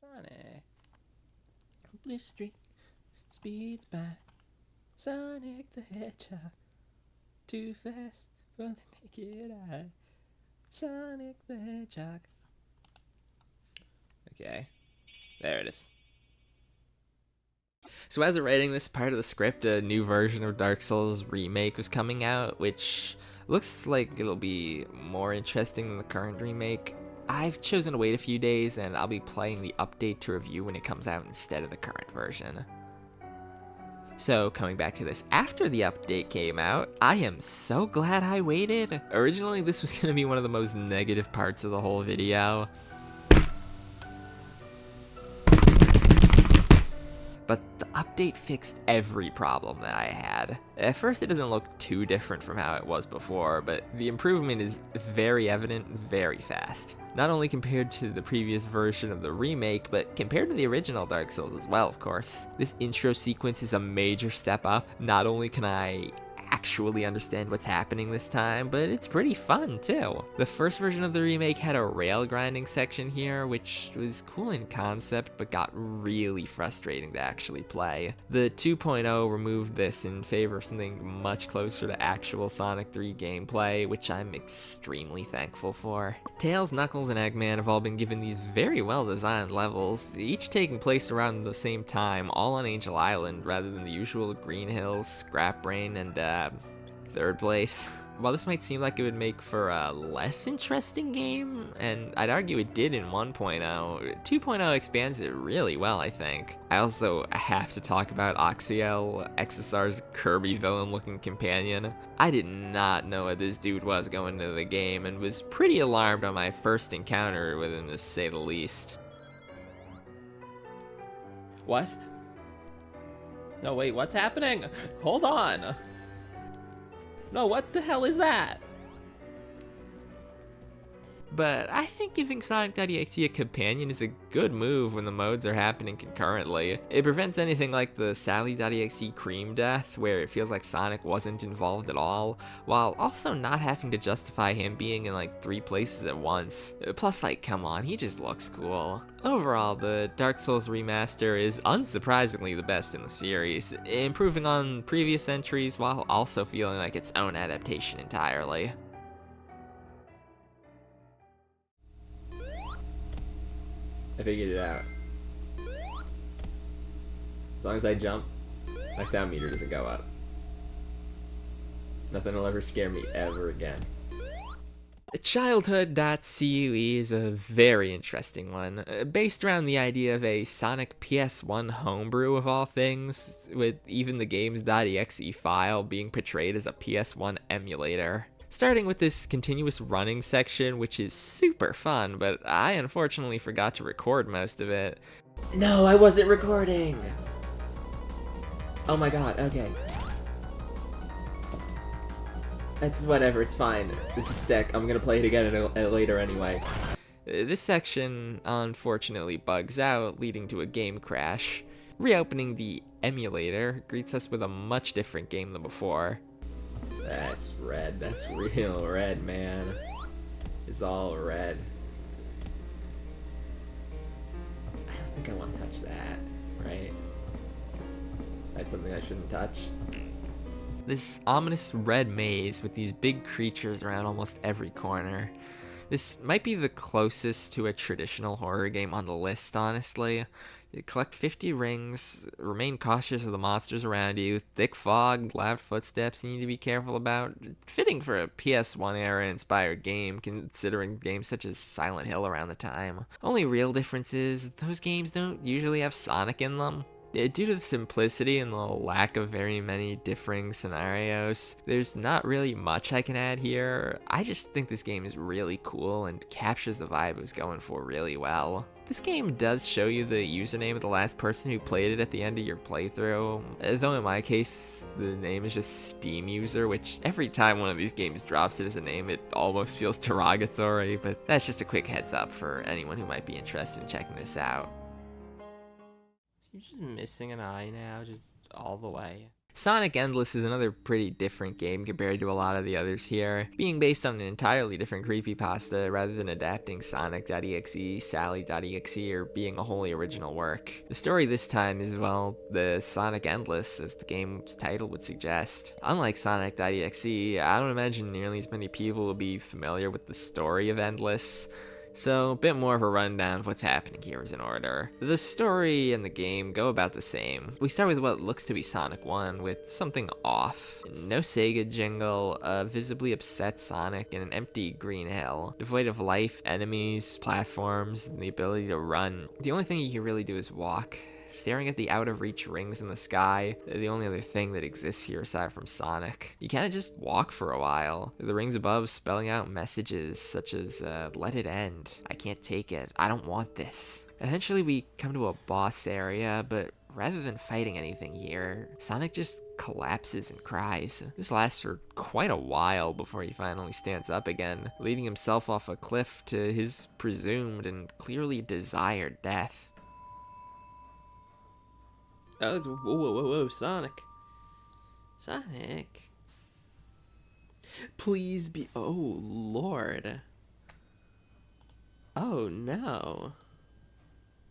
Sonic, Blue Streak speeds by. Sonic the Hedgehog, too fast for the naked eye. Sonic the Hedgehog. Okay, there it is. So as of writing this part of the script, a new version of Dark Souls remake was coming out, which looks like it'll be more interesting than the current remake. I've chosen to wait a few days, and I'll be playing the update to review when it comes out instead of the current version. So, coming back to this after the update came out, I am so glad I waited. Originally, this was going to be one of the most negative parts of the whole video. but the update fixed every problem that I had. At first it doesn't look too different from how it was before, but the improvement is very evident very fast. Not only compared to the previous version of the remake, but compared to the original Dark Souls as well, of course. This intro sequence is a major step up. Not only can I actually understand what's happening this time, but it's pretty fun too. The first version of the remake had a rail grinding section here, which was cool in concept, but got really frustrating to actually play. The 2.0 removed this in favor of something much closer to actual Sonic 3 gameplay, which I'm extremely thankful for. Tails, Knuckles, and Eggman have all been given these very well designed levels, each taking place around the same time, all on Angel Island rather than the usual Green Hills, Scrap Brain, and third place. While this might seem like it would make for a less interesting game, and I'd argue it did in 1.0, 2.0 expands it really well, I think. I also have to talk about Oxiel, XSR's Kirby villain-looking companion. I did not know what this dude was going into the game, and was pretty alarmed on my first encounter with him, to say the least. What? No, wait, what's happening? Hold on! No, what the hell is that? But I think giving sonic.exe a companion is a good move when the modes are happening concurrently. It prevents anything like the Sally.exe cream death, where it feels like Sonic wasn't involved at all, while also not having to justify him being in like 3 places at once. Plus, like, come on, he just looks cool. Overall, the Dark Souls remaster is unsurprisingly the best in the series, improving on previous entries while also feeling like its own adaptation entirely. I figured it out. As long as I jump, my sound meter doesn't go up. Nothing will ever scare me ever again. Childhood.cue is a very interesting one, based around the idea of a Sonic PS1 homebrew of all things, with even the game's.exe file being portrayed as a PS1 emulator. Starting with this continuous running section, which is super fun, but I unfortunately forgot to record most of it. No, I wasn't recording! Oh my god, okay. It's whatever, it's fine. This is sick. I'm gonna play it again later anyway. This section unfortunately bugs out, leading to a game crash. Reopening the emulator greets us with a much different game than before. That's red. That's real red, man. It's all red. I don't think I want to touch that, right? That's something I shouldn't touch. This ominous red maze with these big creatures around almost every corner. This might be the closest to a traditional horror game on the list, honestly. You collect 50 rings, remain cautious of the monsters around you, thick fog, loud footsteps you need to be careful about. Fitting for a PS1 era inspired game, considering games such as Silent Hill around the time. Only real difference is, those games don't usually have Sonic in them. Due to the simplicity and the lack of very many differing scenarios, there's not really much I can add here. I just think this game is really cool and captures the vibe it was going for really well. This game does show you the username of the last person who played it at the end of your playthrough, though in my case, the name is just Steam User, which every time one of these games drops it as a name, it almost feels derogatory, but that's just a quick heads up for anyone who might be interested in checking this out. You're just missing an eye now, just all the way. Sonic Endless is another pretty different game compared to a lot of the others here, being based on an entirely different creepypasta rather than adapting sonic.exe, sally.exe, or being a wholly original work. The story this time is, well, the Sonic Endless, as the game's title would suggest. Unlike sonic.exe, I don't imagine nearly as many people will be familiar with the story of Endless. So, a bit more of a rundown of what's happening here is in order. The story and the game go about the same. We start with what looks to be Sonic 1, with something off. No Sega jingle, a visibly upset Sonic, and an empty green hill, devoid of life, enemies, platforms, and the ability to run. The only thing you can really do is walk. Staring at the out-of-reach rings in the sky, they're the only other thing that exists here aside from Sonic. You kinda just walk for a while, the rings above spelling out messages such as, let it end, I can't take it, I don't want this. Eventually we come to a boss area, but rather than fighting anything here, Sonic just collapses and cries. This lasts for quite a while before he finally stands up again, leading himself off a cliff to his presumed and clearly desired death. Oh, whoa, Sonic. Sonic. Please be. Oh, Lord. Oh, no.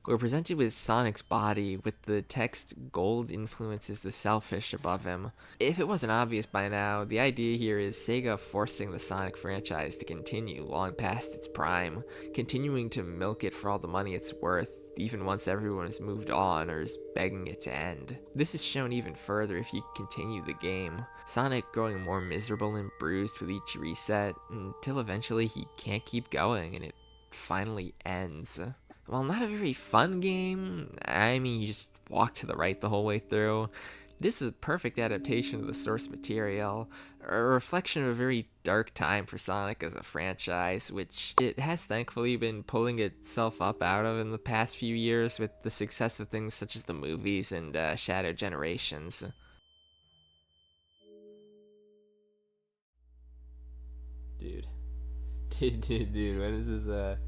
We're presented with Sonic's body with the text "Gold influences the selfish" above him. If it wasn't obvious by now, the idea here is Sega forcing the Sonic franchise to continue long past its prime, continuing to milk it for all the money it's worth, even once everyone has moved on or is begging it to end. This is shown even further if you continue the game, Sonic growing more miserable and bruised with each reset, until eventually he can't keep going and it finally ends. While not a very fun game, I mean, you just walk to the right the whole way through, this is a perfect adaptation of the source material, a reflection of a very dark time for Sonic as a franchise, which it has thankfully been pulling itself up out of in the past few years with the success of things such as the movies and Shattered Generations. Dude, when is this,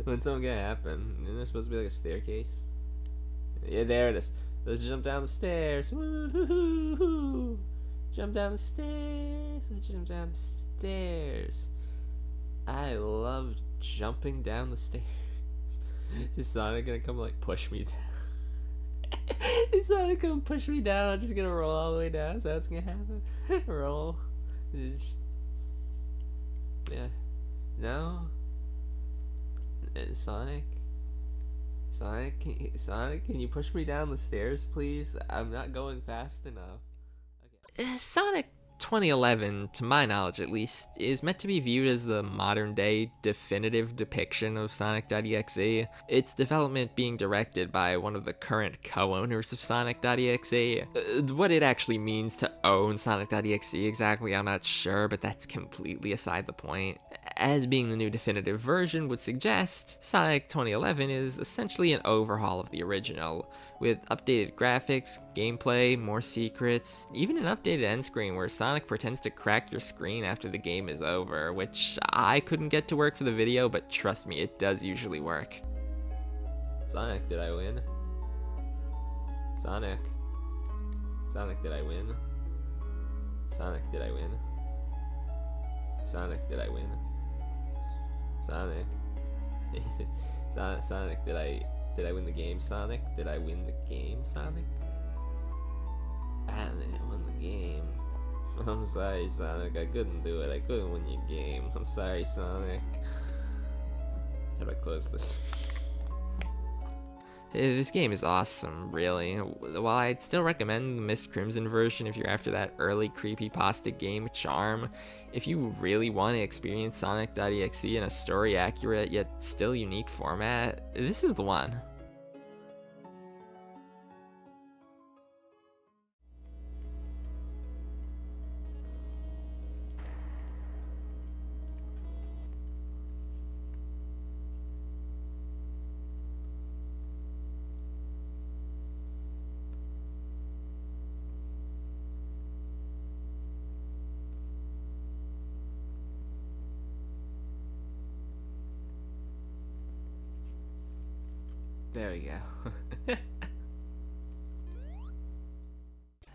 when's something gonna happen? Isn't there supposed to be like a staircase? Yeah, there it is. Let's jump down the stairs. Woo-hoo-hoo-hoo. Jump down the stairs. Let's jump down the stairs. I love jumping down the stairs. Is Sonic gonna come like push me down? Is Sonic gonna push me down? I'm just gonna roll all the way down. Is that what's gonna happen? Roll. Just... Yeah. No. Sonic, can you push me down the stairs, please? I'm not going fast enough. Okay. Sonic 2011, to my knowledge at least, is meant to be viewed as the modern-day definitive depiction of sonic.exe, its development being directed by one of the current co-owners of sonic.exe. What it actually means to own sonic.exe exactly, I'm not sure, but that's completely aside the point. As being the new definitive version would suggest, Sonic 2011 is essentially an overhaul of the original, with updated graphics, gameplay, more secrets, even an updated end screen where Sonic pretends to crack your screen after the game is over, which I couldn't get to work for the video, but trust me, it does usually work. Sonic, did I win? Sonic, did I win? Sonic, did I win? Sonic, did I win? Sonic. Sonic, did I win the game, Sonic? Did I win the game, Sonic? I didn't win the game. I'm sorry, Sonic. I couldn't do it. I couldn't win your game. I'm sorry, Sonic. How do I close this? This game is awesome, really. While I'd still recommend the Miss Crimson version if you're after that early creepypasta game charm, if you really want to experience Sonic.exe in a story-accurate yet still unique format, this is the one. There we go.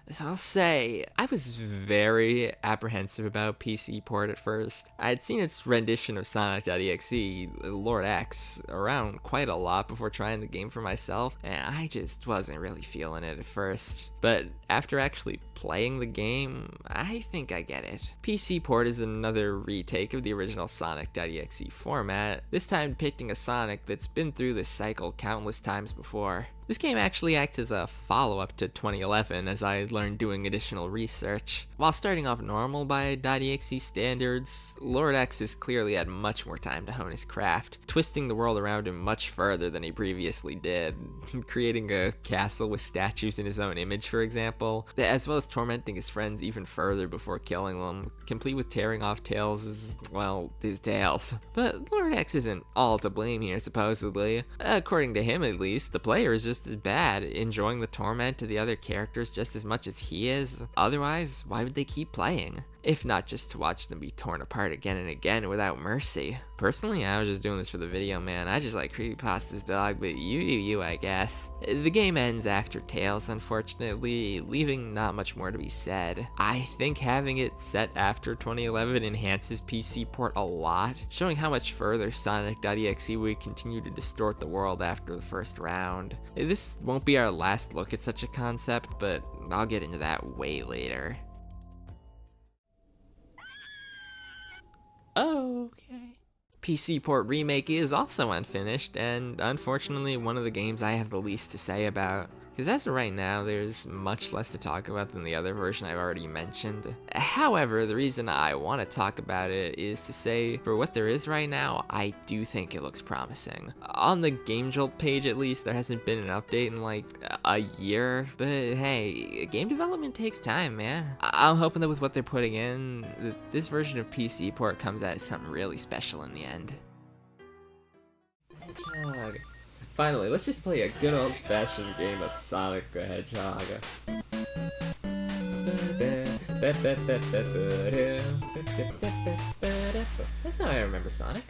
So I'll say, I was very apprehensive about PC port at first. I had seen its rendition of Sonic.exe, Lord X, around quite a lot before trying the game for myself, and I just wasn't really feeling it at first. But after actually playing the game, I think I get it. PC port is another retake of the original Sonic.exe format, this time depicting a Sonic that's been through this cycle countless times before. This game actually acts as a follow-up to 2011 as I learned doing additional research. While starting off normal by .exe standards, Lord X has clearly had much more time to hone his craft, twisting the world around him much further than he previously did, creating a castle with statues in his own image, for example, as well as tormenting his friends even further before killing them, complete with tearing off Tails' well, his tails. But Lord X isn't all to blame here, supposedly. According to him at least, the player is just as bad, enjoying the torment of the other characters just as much as he is. Otherwise, why would they keep playing? If not just to watch them be torn apart again and again without mercy. Personally, I was just doing this for the video, man. I just like creepypastas, dog, but you, I guess. The game ends after Tails, unfortunately, leaving not much more to be said. I think having it set after 2011 enhances PC port a lot, showing how much further sonic.exe would continue to distort the world after the first round. This won't be our last look at such a concept, but I'll get into that way later. Okay. PC port remake is also unfinished, and unfortunately one of the games I have the least to say about. Because as of right now, there's much less to talk about than the other version I've already mentioned. However, the reason I want to talk about it is to say, for what there is right now, I do think it looks promising. On the Game Jolt page at least, there hasn't been an update in like a year, but hey, game development takes time, man. I'm hoping that with what they're putting in, this version of PC port comes out as something really special in the end. Finally, let's just play a good old-fashioned game of Sonic the Hedgehog. That's how I remember Sonic.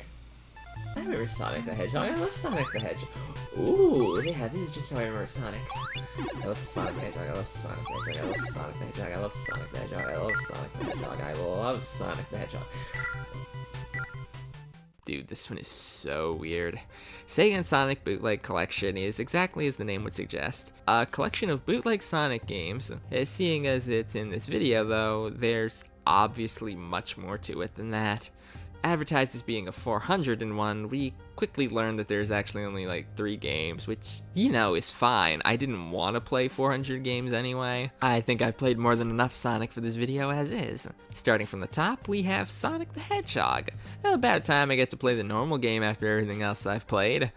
I remember Sonic the Hedgehog. I love Sonic the Hedgehog. Ooh, yeah, this is just how I remember Sonic. I love Sonic the Hedgehog. I love Sonic the Hedgehog. I love Sonic the Hedgehog. I love Sonic the Hedgehog. I love Sonic the Hedgehog. I love Sonic the Hedgehog. Dude, this one is so weird. Sega Sonic Bootleg Collection is exactly as the name would suggest. A collection of bootleg Sonic games. Seeing as it's in this video though, there's obviously much more to it than that. Advertised as being a 401, we quickly learned that there's actually only like 3 games, which, you know, is fine. I didn't want to play 400 games anyway. I think I've played more than enough Sonic for this video as is. Starting from the top, we have Sonic the Hedgehog. About time I get to play the normal game after everything else I've played.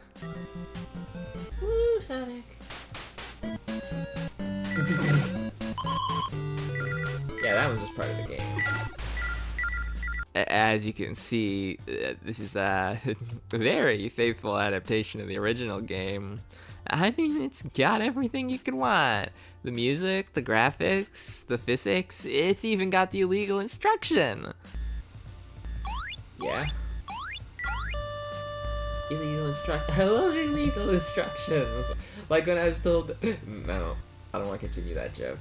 Woo, Sonic. Yeah, that was just part of the game. As you can see, this is a very faithful adaptation of the original game. I mean, it's got everything you could want. The music, the graphics, the physics, it's even got the illegal instruction. Yeah. Illegal instruction. I love illegal instructions. Like when I was told, no, I don't want to continue that joke.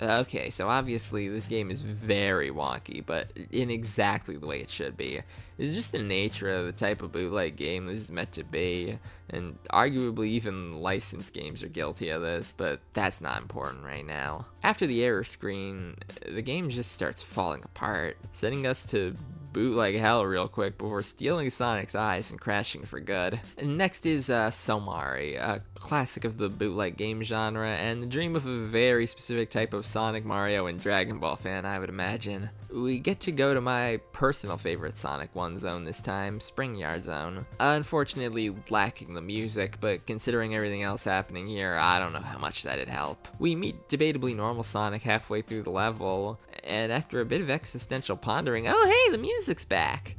Okay, so obviously this game is very wonky, but in exactly the way it should be. It's just the nature of the type of bootleg game this is meant to be, and arguably even licensed games are guilty of this, but that's not important right now. After the error screen, the game just starts falling apart, sending us to boot like hell real quick before stealing Sonic's eyes and crashing for good. Next is Somari, a classic of the bootleg game genre, and the dream of a very specific type of Sonic, Mario, and Dragon Ball fan, I would imagine. We get to go to my personal favorite Sonic 1 zone this time, Spring Yard Zone. Unfortunately lacking the music, but considering everything else happening here, I don't know how much that'd help. We meet debatably normal Sonic halfway through the level, and after a bit of existential pondering, oh hey, the music's back!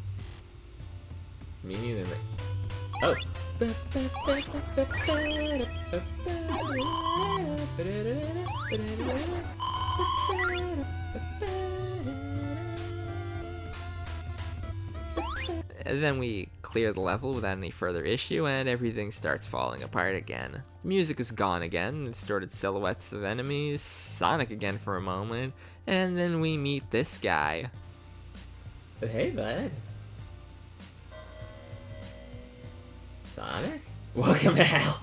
Me neither, oh! And then we clear the level without any further issue, and everything starts falling apart again. The music is gone again, distorted silhouettes of enemies, Sonic again for a moment, and then we meet this guy. Hey, bud. Sonic? Welcome to hell!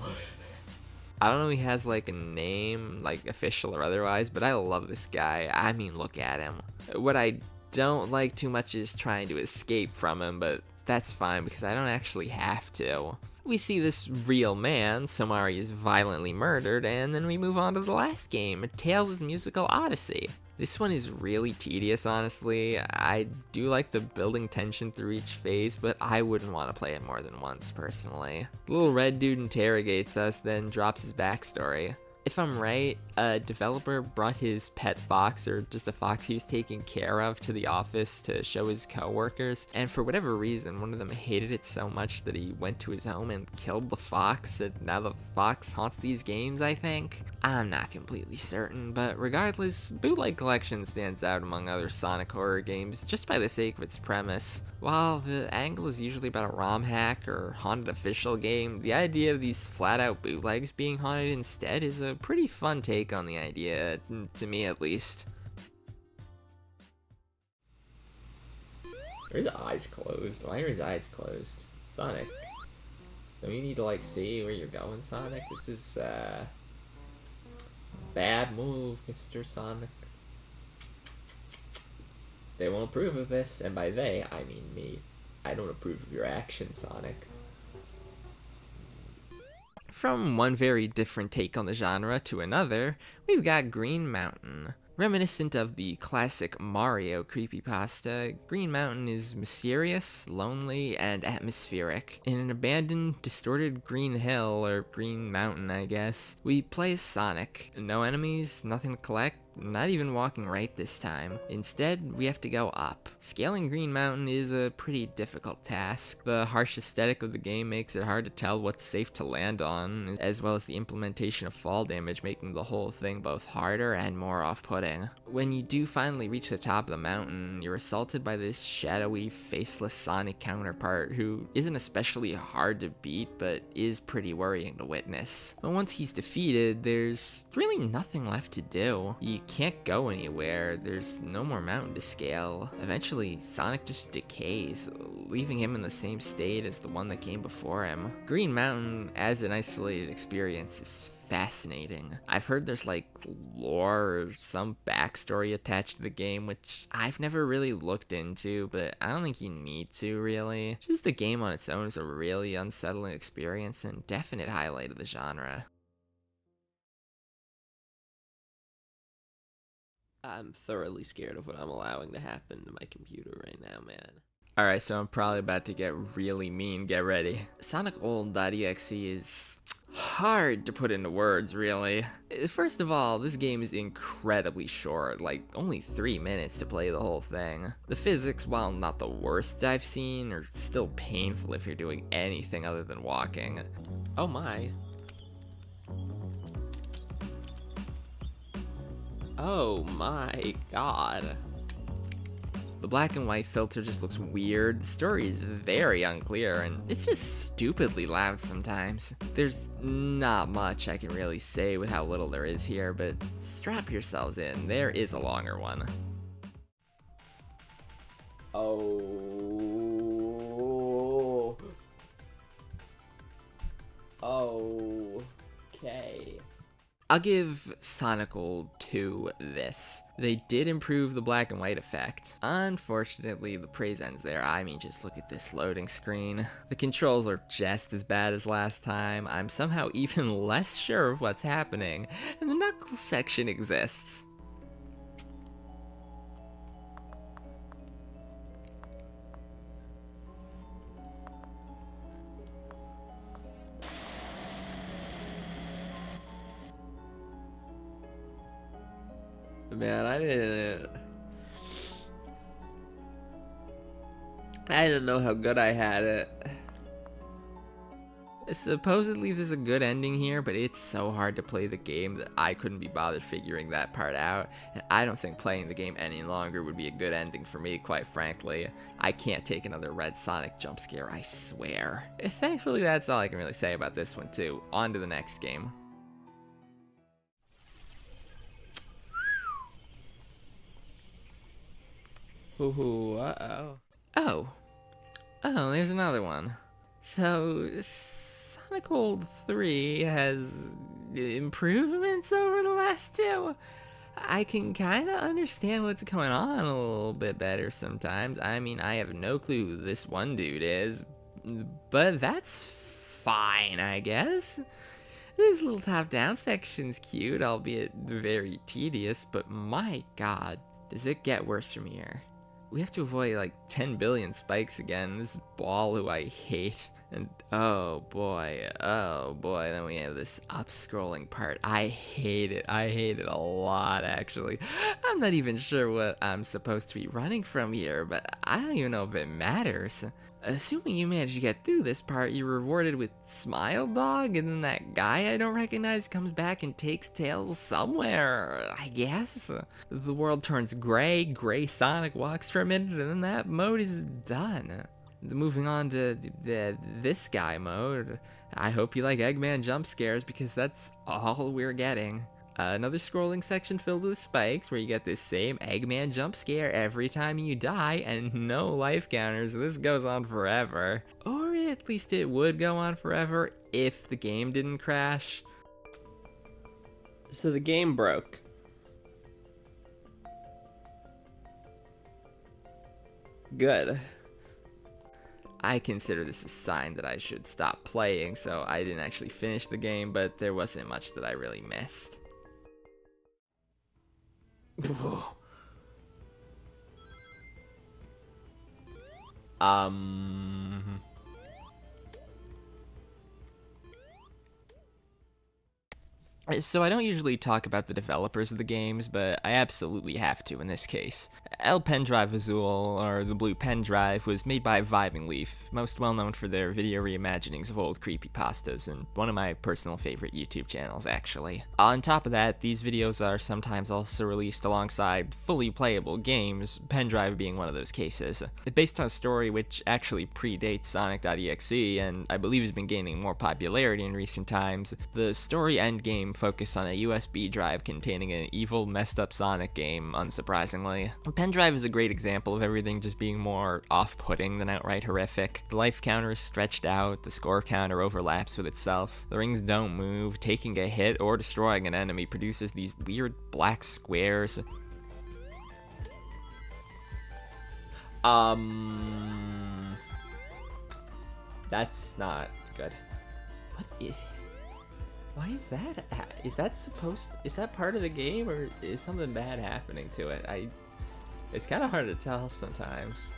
I don't know if he has like a name, like official or otherwise, but I love this guy. I mean, look at him. What I don't like too much is trying to escape from him, but that's fine because I don't actually have to. We see this real man, Somari is violently murdered, and then we move on to the last game, Tails' Musical Odyssey. This one is really tedious, honestly. I do like the building tension through each phase, but I wouldn't want to play it more than once, personally. The little red dude interrogates us, then drops his backstory. If I'm right, a developer brought his pet fox, or just a fox he was taking care of, to the office to show his coworkers, and for whatever reason, one of them hated it so much that he went to his home and killed the fox, and now the fox haunts these games, I think? I'm not completely certain, but regardless, Bootleg Collection stands out among other Sonic horror games just by the sake of its premise. While the angle is usually about a ROM hack or haunted official game, the idea of these flat-out bootlegs being haunted instead is a pretty fun take on the idea, to me at least. Are his eyes closed? Why are his eyes closed? Sonic, don't you need to like see where you're going, Sonic? This is bad move, Mr. Sonic. They won't approve of this, and by they, I mean me. I don't approve of your actions, Sonic. From one very different take on the genre to another, we've got Green Mountain. Reminiscent of the classic Mario creepypasta, Green Mountain is mysterious, lonely, and atmospheric. In an abandoned, distorted green hill, or green mountain I guess, we play as Sonic. No enemies, nothing to collect, not even walking right this time. Instead, we have to go up. Scaling Green Mountain is a pretty difficult task. The harsh aesthetic of the game makes it hard to tell what's safe to land on, as well as the implementation of fall damage making the whole thing both harder and more off-putting. When you do finally reach the top of the mountain, you're assaulted by this shadowy, faceless Sonic counterpart who isn't especially hard to beat, but is pretty worrying to witness. But once he's defeated, there's really nothing left to do. You can't go anywhere, there's no more mountain to scale. Eventually, Sonic just decays, leaving him in the same state as the one that came before him. Green Mountain, as an isolated experience, is fascinating. I've heard there's like lore or some backstory attached to the game, which I've never really looked into, but I don't think you need to really. Just the game on its own is a really unsettling experience and definite highlight of the genre. I'm thoroughly scared of what I'm allowing to happen to my computer right now, man. Alright, so I'm probably about to get really mean. Get ready. Sonic.exe is hard to put into words, really. First of all, this game is incredibly short, like only 3 minutes to play the whole thing. The physics, while not the worst I've seen, are still painful if you're doing anything other than walking. Oh my. Oh my god. The black and white filter just looks weird, the story is very unclear, and it's just stupidly loud sometimes. There's not much I can really say with how little there is here, but strap yourselves in, there is a longer one. Oh. Okay. I'll give Sonic 2 this. They did improve the black and white effect. Unfortunately, the praise ends there. I mean, just look at this loading screen. The controls are just as bad as last time. I'm somehow even less sure of what's happening, and the Knuckles section exists. Man, I didn't know how good I had it. Supposedly there's a good ending here, but it's so hard to play the game that I couldn't be bothered figuring that part out, and I don't think playing the game any longer would be a good ending for me, quite frankly. I can't take another Red Sonic jump scare, I swear. Thankfully, that's all I can really say about this one too. On to the next game. Ooh, uh-oh. Oh, there's another one. So, Sonic 3 has improvements over the last two. I can kind of understand what's going on a little bit better sometimes. I mean, I have no clue who this one dude is, but that's fine, I guess. This little top-down section's cute, albeit very tedious, but my god, does it get worse from here. We have to avoid like 10 billion spikes again. This ball who I hate. And oh boy, then we have this up-scrolling part. I hate it. I hate it a lot, actually. I'm not even sure what I'm supposed to be running from here, but I don't even know if it matters. Assuming you manage to get through this part, you're rewarded with Smile Dog, and then that guy I don't recognize comes back and takes Tails somewhere, I guess. The world turns gray Sonic walks for a minute, and then that mode is done. Moving on to this guy mode, I hope you like Eggman jump scares because that's all we're getting. Another scrolling section filled with spikes where you get this same Eggman jump scare every time you die and no life counters. This goes on forever. Or at least it would go on forever if the game didn't crash. So the game broke. Good. I consider this a sign that I should stop playing, so I didn't actually finish the game, but there wasn't much that I really missed. um... So I don't usually talk about the developers of the games, but I absolutely have to in this case. El Pendrive Azul, or the Blue Pendrive, was made by Vibing Leaf, most well known for their video reimaginings of old creepypastas, and one of my personal favorite YouTube channels, actually. On top of that, these videos are sometimes also released alongside fully playable games, Pendrive being one of those cases. Based on a story which actually predates sonic.exe, and I believe has been gaining more popularity in recent times, the story and game focus on a USB drive containing an evil, messed up Sonic game, unsurprisingly. Pendrive is a great example of everything just being more off-putting than outright horrific. The life counter is stretched out, the score counter overlaps with itself, the rings don't move, taking a hit or destroying an enemy produces these weird black squares. That's not good. What? Why is that? Is that part of the game, or is something bad happening to it? It's kind of hard to tell sometimes.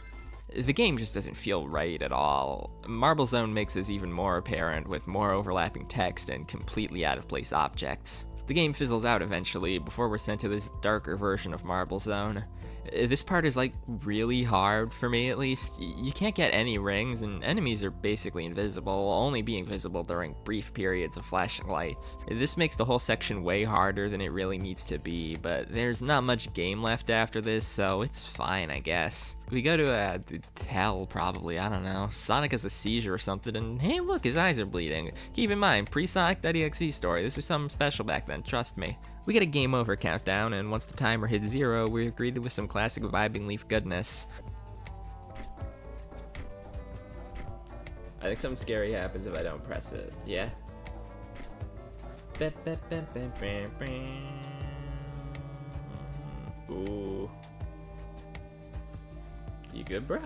The game just doesn't feel right at all. Marble Zone makes this even more apparent with more overlapping text and completely out of place objects. The game fizzles out eventually before we're sent to this darker version of Marble Zone. This part is like really hard, for me at least. You can't get any rings, and enemies are basically invisible, only being visible during brief periods of flashing lights. This makes the whole section way harder than it really needs to be, but there's not much game left after this, so it's fine, I guess. We go to hell, probably, I don't know. Sonic has a seizure or something, and hey look, his eyes are bleeding. Keep in mind, pre-Sonic.exe story, this was something special back then, trust me. We get a game over countdown, and once the timer hits 0, we're greeted with some classic Vibing Leaf goodness. I think something scary happens if I don't press it, yeah? Ooh. You good, bro?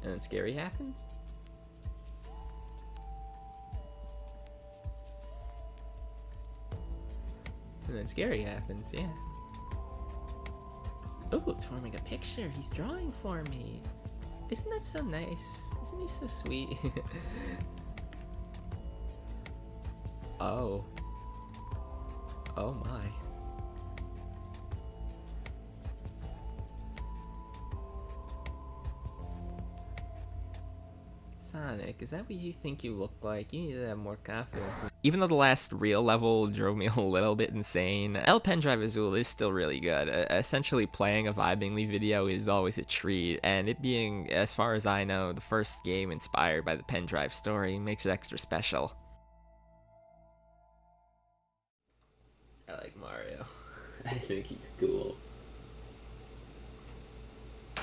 And then scary happens? And then scary happens, yeah. Oh, it's forming a picture. He's drawing for me. Isn't that so nice? Isn't he so sweet? Oh. Oh my. Sonic, is that what you think you look like? You need to have more confidence. Even though the last real level drove me a little bit insane, El Pendrive Azul is still really good. Essentially playing a Vibing Leaf video is always a treat, and it being, as far as I know, the first game inspired by the Pendrive story makes it extra special. I like Mario. I think he's cool.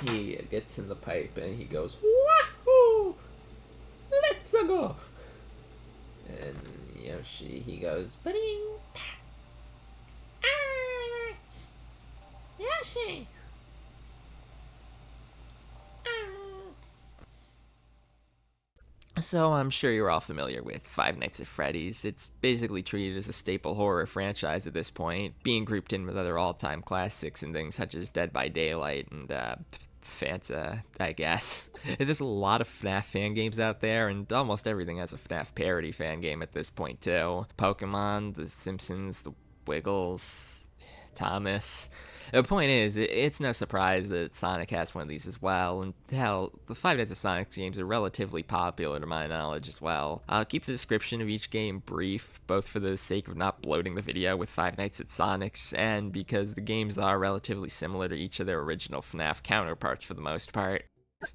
He gets in the pipe and he goes, wahoo! Let's go! And Yoshi, he goes, ba-ding! Ah! Yoshi! So I'm sure you're all familiar with Five Nights at Freddy's. It's basically treated as a staple horror franchise at this point, being grouped in with other all-time classics and things such as Dead by Daylight and Fanta, I guess. There's a lot of FNAF fan games out there, and almost everything has a FNAF parody fan game at this point, too. Pokemon, The Simpsons, The Wiggles, Thomas. The point is, it's no surprise that Sonic has one of these as well, and hell, the Five Nights at Sonic's games are relatively popular to my knowledge as well. I'll keep the description of each game brief, both for the sake of not bloating the video with Five Nights at Sonic's, and because the games are relatively similar to each of their original FNAF counterparts for the most part.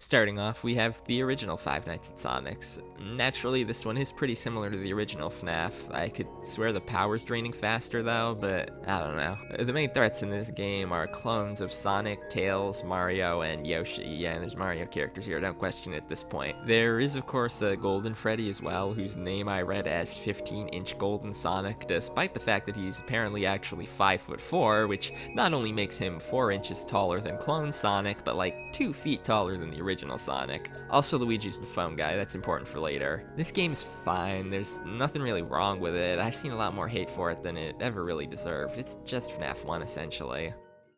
Starting off, we have the original Five Nights at Sonic's. Naturally, this one is pretty similar to the original FNAF. I could swear the power's draining faster though, but I don't know. The main threats in this game are clones of Sonic, Tails, Mario, and Yoshi. Yeah, there's Mario characters here, don't question it at this point. There is, of course, a Golden Freddy as well, whose name I read as 15-inch Golden Sonic, despite the fact that he's apparently actually 5'4", which not only makes him 4 inches taller than clone Sonic, but like 2 feet taller than the original Sonic. Also, Luigi's the phone guy, that's important for later. This game's fine, there's nothing really wrong with it. I've seen a lot more hate for it than it ever really deserved. It's just FNAF 1 essentially.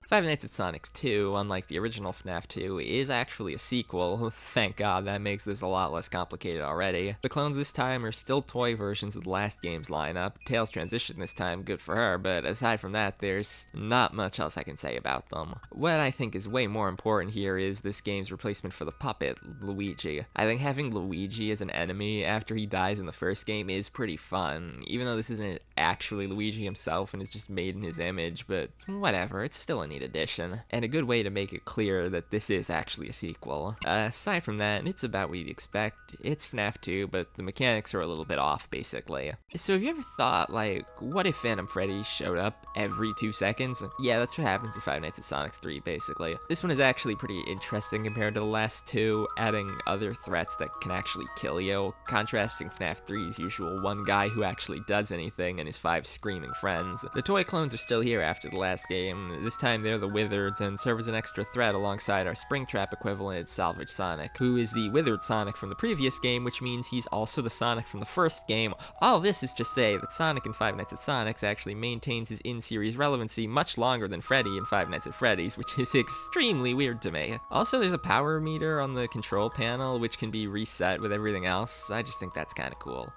Five Nights at Sonic's 2, unlike the original FNAF 2, is actually a sequel. Thank God, that makes this a lot less complicated already. The clones this time are still toy versions of the last game's lineup. Tails transitioned this time, good for her, but aside from that, there's not much else I can say about them. What I think is way more important here is this game's replacement for the puppet, Luigi. I think having Luigi as an enemy after he dies in the first game is pretty fun, even though this isn't actually Luigi himself and is just made in his image, but whatever, it's still a neat addition, and a good way to make it clear that this is actually a sequel. Aside from that, it's about what you'd expect. It's FNAF 2, but the mechanics are a little bit off, basically. So have you ever thought, like, what if Phantom Freddy showed up every 2 seconds? Yeah, that's what happens in Five Nights at Sonic's 3, basically. This one is actually pretty interesting compared to the last two, adding other threats that can actually kill you, contrasting FNAF 3's usual one guy who actually does anything and his 5 screaming friends. The toy clones are still here after the last game. This time they're the Wizards and serve as an extra threat alongside our Springtrap equivalent, Salvage Sonic, who is the Withered Sonic from the previous game, which means he's also the Sonic from the first game. All this is to say that Sonic in Five Nights at Sonic's actually maintains his in-series relevancy much longer than Freddy in Five Nights at Freddy's, which is extremely weird to me. Also, there's a power meter on the control panel, which can be reset with everything else. I just think that's kind of cool.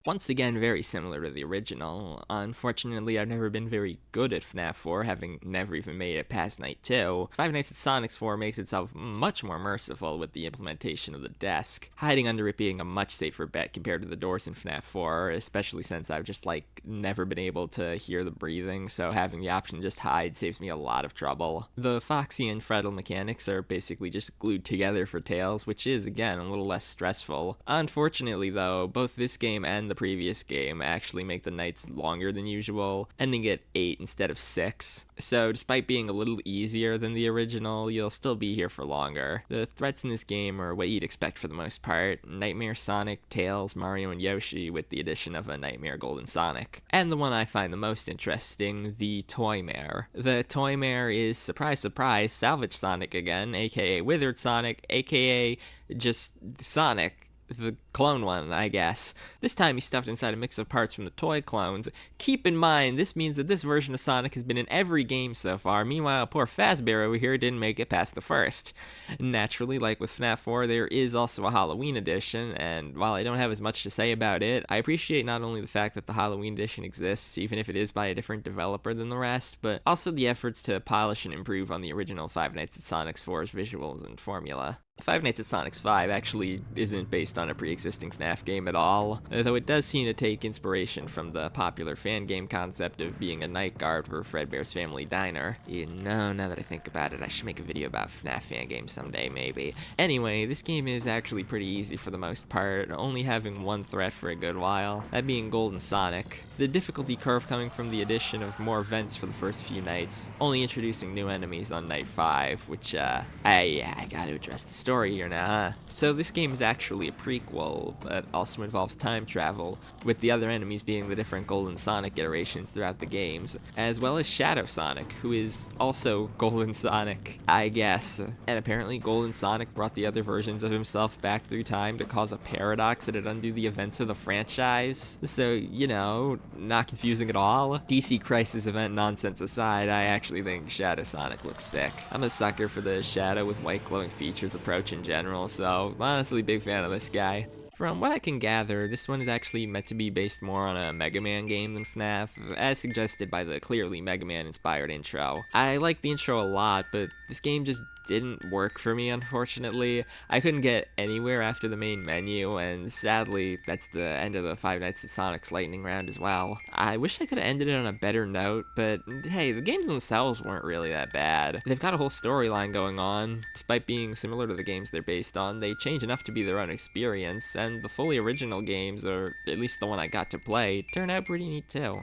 Once again, very similar to the original. Unfortunately, I've never been very good at FNAF 4, having never even made it past Night 2. Five Nights at Sonic's 4 makes itself much more merciful with the implementation of the desk, hiding under it being a much safer bet compared to the doors in FNAF 4, especially since I've just, never been able to hear the breathing, so having the option to just hide saves me a lot of trouble. The Foxy and Freddle mechanics are basically just glued together for Tails, which is, again, a little less stressful. Unfortunately, though, both this game and the previous game actually make the nights longer than usual, ending at 8 instead of 6. So despite being a little easier than the original, you'll still be here for longer. The threats in this game are what you'd expect for the most part: Nightmare Sonic, Tails, Mario, and Yoshi, with the addition of a Nightmare Golden Sonic. And the one I find the most interesting, the Toy Mare. The Toy Mare is, surprise surprise, Salvage Sonic again, aka Withered Sonic, aka just Sonic. The clone one, I guess. This time he's stuffed inside a mix of parts from the toy clones. Keep in mind, this means that this version of Sonic has been in every game so far. Meanwhile, poor Fazbear over here didn't make it past the first. Naturally, like with FNAF 4, there is also a Halloween edition, and while I don't have as much to say about it, I appreciate not only the fact that the Halloween edition exists, even if it is by a different developer than the rest, but also the efforts to polish and improve on the original Five Nights at Sonic's 4's visuals and formula. Five Nights at Sonic's 5 actually isn't based on a pre-existing FNAF game at all, though it does seem to take inspiration from the popular fan game concept of being a night guard for Fredbear's Family Diner. Now that I think about it, I should make a video about FNAF fan games someday, maybe. Anyway, this game is actually pretty easy for the most part, only having one threat for a good while, that being Golden Sonic. The difficulty curve coming from the addition of more vents for the first few nights, only introducing new enemies on Night 5, which, I gotta address the story here now, huh? So this game is actually a prequel, but also involves time travel, with the other enemies being the different Golden Sonic iterations throughout the games, as well as Shadow Sonic, who is also Golden Sonic, I guess. And apparently Golden Sonic brought the other versions of himself back through time to cause a paradox that'd undo the events of the franchise. So, you know, not confusing at all. DC Crisis Event nonsense aside, I actually think Shadow Sonic looks sick. I'm a sucker for the shadow with white glowing features approach in general, so honestly big fan of this guy. From what I can gather, this one is actually meant to be based more on a Mega Man game than FNAF, as suggested by the clearly Mega Man inspired intro. I like the intro a lot, but this game just didn't work for me, unfortunately. I couldn't get anywhere after the main menu, and sadly, that's the end of the Five Nights at Sonic's lightning round as well. I wish I could have ended it on a better note, but hey, the games themselves weren't really that bad. They've got a whole storyline going on. Despite being similar to the games they're based on, they change enough to be their own experience, and the fully original games, or at least the one I got to play, turn out pretty neat too.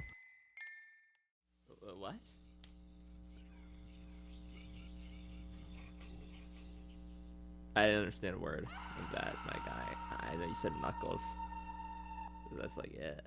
What? I didn't understand a word of that, my guy. I know you said Knuckles. That's like, yeah.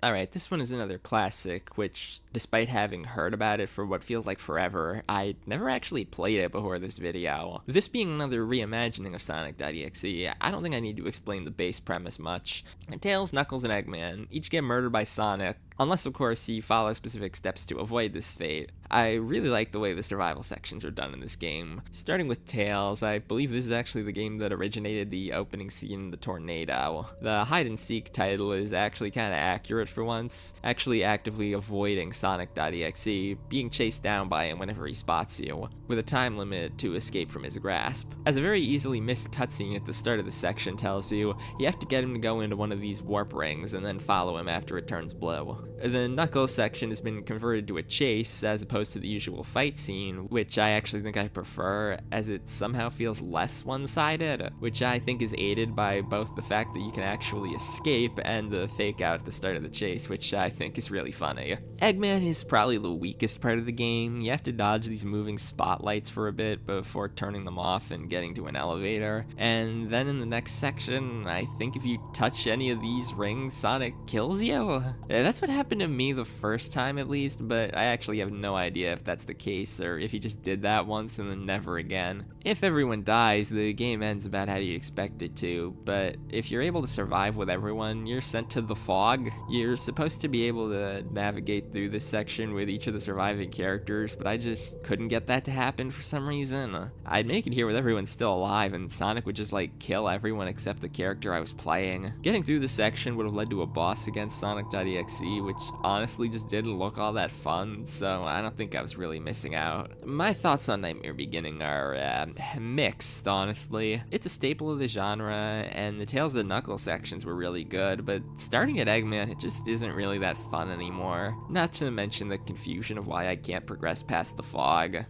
Alright, this one is another classic, which, despite having heard about it for what feels like forever, I never actually played it before this video. This being another reimagining of sonic.exe, I don't think I need to explain the base premise much. Tails, Knuckles, and Eggman each get murdered by Sonic, unless of course you follow specific steps to avoid this fate. I really like the way the survival sections are done in this game. Starting with Tails, I believe this is actually the game that originated the opening scene, the tornado. The hide and seek title is actually kinda accurate for once, actually actively avoiding sonic.exe, being chased down by him whenever he spots you, with a time limit to escape from his grasp. As a very easily missed cutscene at the start of the section tells you, you have to get him to go into one of these warp rings and then follow him after it turns blue. The Knuckles section has been converted to a chase as opposed to the usual fight scene, which I actually think I prefer, as it somehow feels less one-sided, which I think is aided by both the fact that you can actually escape and the fake out at the start of the chase, which I think is really funny. Eggman is probably the weakest part of the game. You have to dodge these moving spotlights for a bit before turning them off and getting to an elevator, and then in the next section, I think if you touch any of these rings, Sonic kills you? That's what happened to me the first time at least, but I actually have no idea if that's the case or if he just did that once and then never again. If everyone dies, the game ends about how you expect it to, but if you're able to survive with everyone, you're sent to the fog. You're supposed to be able to navigate through this section with each of the surviving characters, but I just couldn't get that to happen for some reason. I'd make it here with everyone still alive and Sonic would just like kill everyone except the character I was playing. Getting through the section would have led to a boss against sonic.exe, which honestly just didn't look all that fun, so I don't think I was really missing out. My thoughts on Nightmare Beginning are mixed, honestly. It's a staple of the genre, and the Tails and Knuckles sections were really good, but starting at Eggman, it just isn't really that fun anymore. Not to mention the confusion of why I can't progress past the fog. It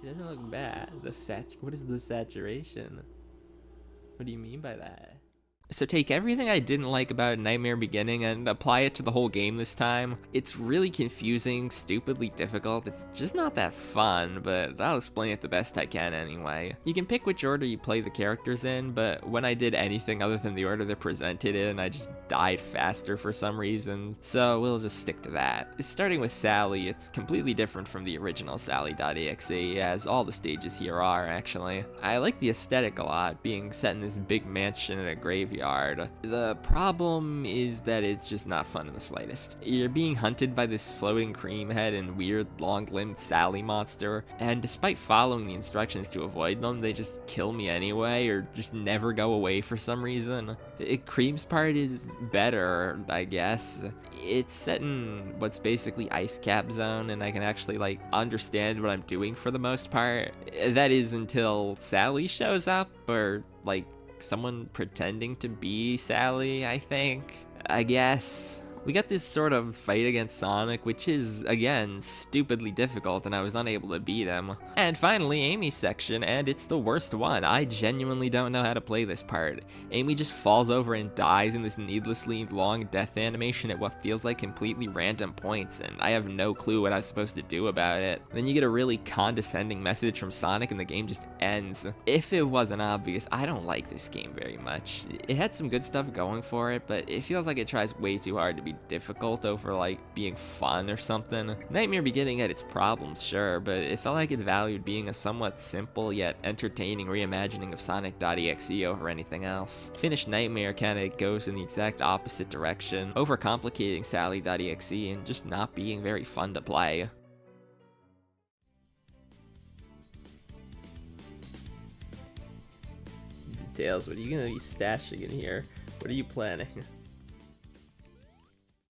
doesn't look bad. What is the saturation? What do you mean by that? So take everything I didn't like about Nightmare Beginning and apply it to the whole game this time. It's really confusing, stupidly difficult, it's just not that fun, but I'll explain it the best I can anyway. You can pick which order you play the characters in, but when I did anything other than the order they're presented in, I just died faster for some reason, so we'll just stick to that. Starting with Sally, it's completely different from the original Sally.exe, as all the stages here are, actually. I like the aesthetic a lot, being set in this big mansion in a graveyard. The problem is that it's just not fun in the slightest. You're being hunted by this floating cream head and weird long-limbed Sally monster, and despite following the instructions to avoid them, they just kill me anyway, or just never go away for some reason. Cream's part is better, I guess. It's set in what's basically Ice Cap Zone, and I can actually, like, understand what I'm doing for the most part. That is until Sally shows up, or, like, someone pretending to be Sally, I think. I guess. We got this sort of fight against Sonic, which is, again, stupidly difficult, and I was unable to beat him. And finally, Amy's section, and it's the worst one. I genuinely don't know how to play this part. Amy just falls over and dies in this needlessly long death animation at what feels like completely random points, and I have no clue what I was supposed to do about it. Then you get a really condescending message from Sonic and the game just ends. If it wasn't obvious, I don't like this game very much. It had some good stuff going for it, but it feels like it tries way too hard to be difficult over like being fun or something. Nightmare Beginning had its problems, sure, but it felt like it valued being a somewhat simple yet entertaining reimagining of sonic.exe over anything else. Finished Nightmare kinda goes in the exact opposite direction, overcomplicating Sally.exe and just not being very fun to play. Tails, what are you gonna be stashing in here? What are you planning?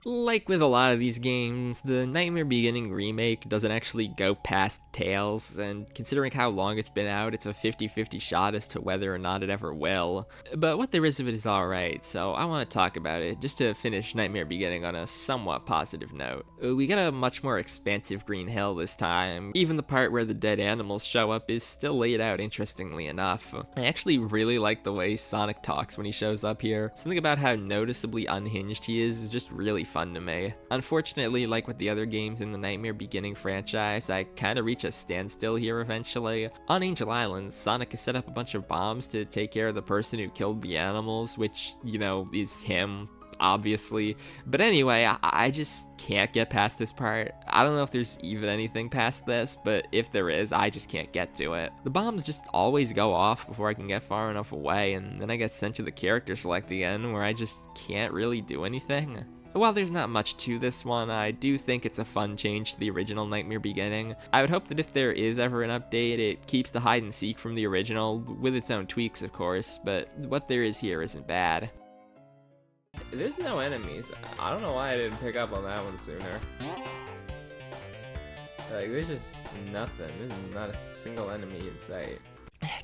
Like with a lot of these games, the Nightmare Beginning remake doesn't actually go past Tales, and considering how long it's been out, it's a 50-50 shot as to whether or not it ever will. But what there is of it is alright, so I want to talk about it, just to finish Nightmare Beginning on a somewhat positive note. We get a much more expansive green hill this time. Even the part where the dead animals show up is still laid out interestingly enough. I actually really like the way Sonic talks when he shows up here. Something about how noticeably unhinged he is just really fun to me. Unfortunately, like with the other games in the Nightmare Beginning franchise, I kinda reach a standstill here eventually. On Angel Island, Sonic has set up a bunch of bombs to take care of the person who killed the animals, which, you know, is him, obviously. But anyway, I just can't get past this part. I don't know if there's even anything past this, but if there is, I just can't get to it. The bombs just always go off before I can get far enough away, and then I get sent to the character select again, where I just can't really do anything. While there's not much to this one, I do think it's a fun change to the original Nightmare Beginning. I would hope that if there is ever an update, it keeps the hide and seek from the original, with its own tweaks of course, but what there is here isn't bad. There's no enemies. I don't know why I didn't pick up on that one sooner. Like, there's just nothing. There's not a single enemy in sight.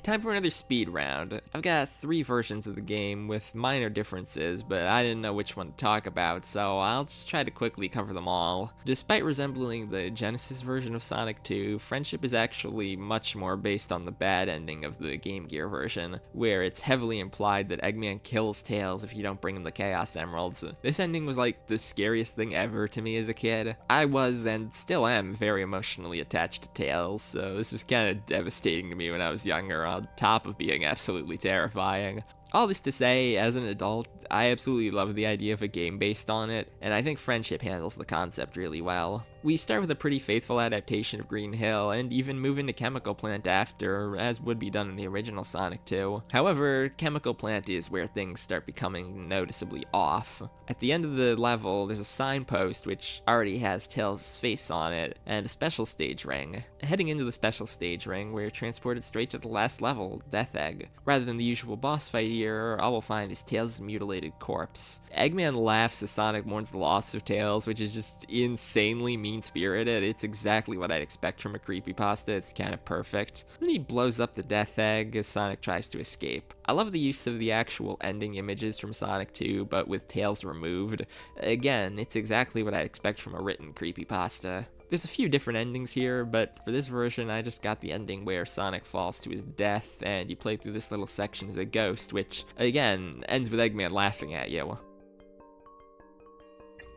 Time for another speed round. I've got 3 versions of the game with minor differences, but I didn't know which one to talk about, so I'll just try to quickly cover them all. Despite resembling the Genesis version of Sonic 2, Friendship is actually much more based on the bad ending of the Game Gear version, where it's heavily implied that Eggman kills Tails if you don't bring him the Chaos Emeralds. This ending was like the scariest thing ever to me as a kid. I was, and still am, very emotionally attached to Tails, so this was kind of devastating to me when I was younger, on top of being absolutely terrifying. All this to say, as an adult, I absolutely love the idea of a game based on it, and I think Friendship handles the concept really well. We start with a pretty faithful adaptation of Green Hill, and even move into Chemical Plant after, as would be done in the original Sonic 2. However, Chemical Plant is where things start becoming noticeably off. At the end of the level, there's a signpost which already has Tails' face on it, and a special stage ring. Heading into the special stage ring, we're transported straight to the last level, Death Egg. Rather than the usual boss fight here, all we'll find is Tails' mutilated corpse. Eggman laughs as Sonic mourns the loss of Tails, which is just insanely mean-spirited. It's exactly what I'd expect from a creepypasta. It's kind of perfect. Then he blows up the Death Egg as Sonic tries to escape. I love the use of the actual ending images from Sonic 2, but with Tails removed. Again, it's exactly what I'd expect from a written creepypasta. There's a few different endings here, but for this version I just got the ending where Sonic falls to his death and you play through this little section as a ghost, which, again, ends with Eggman laughing at you.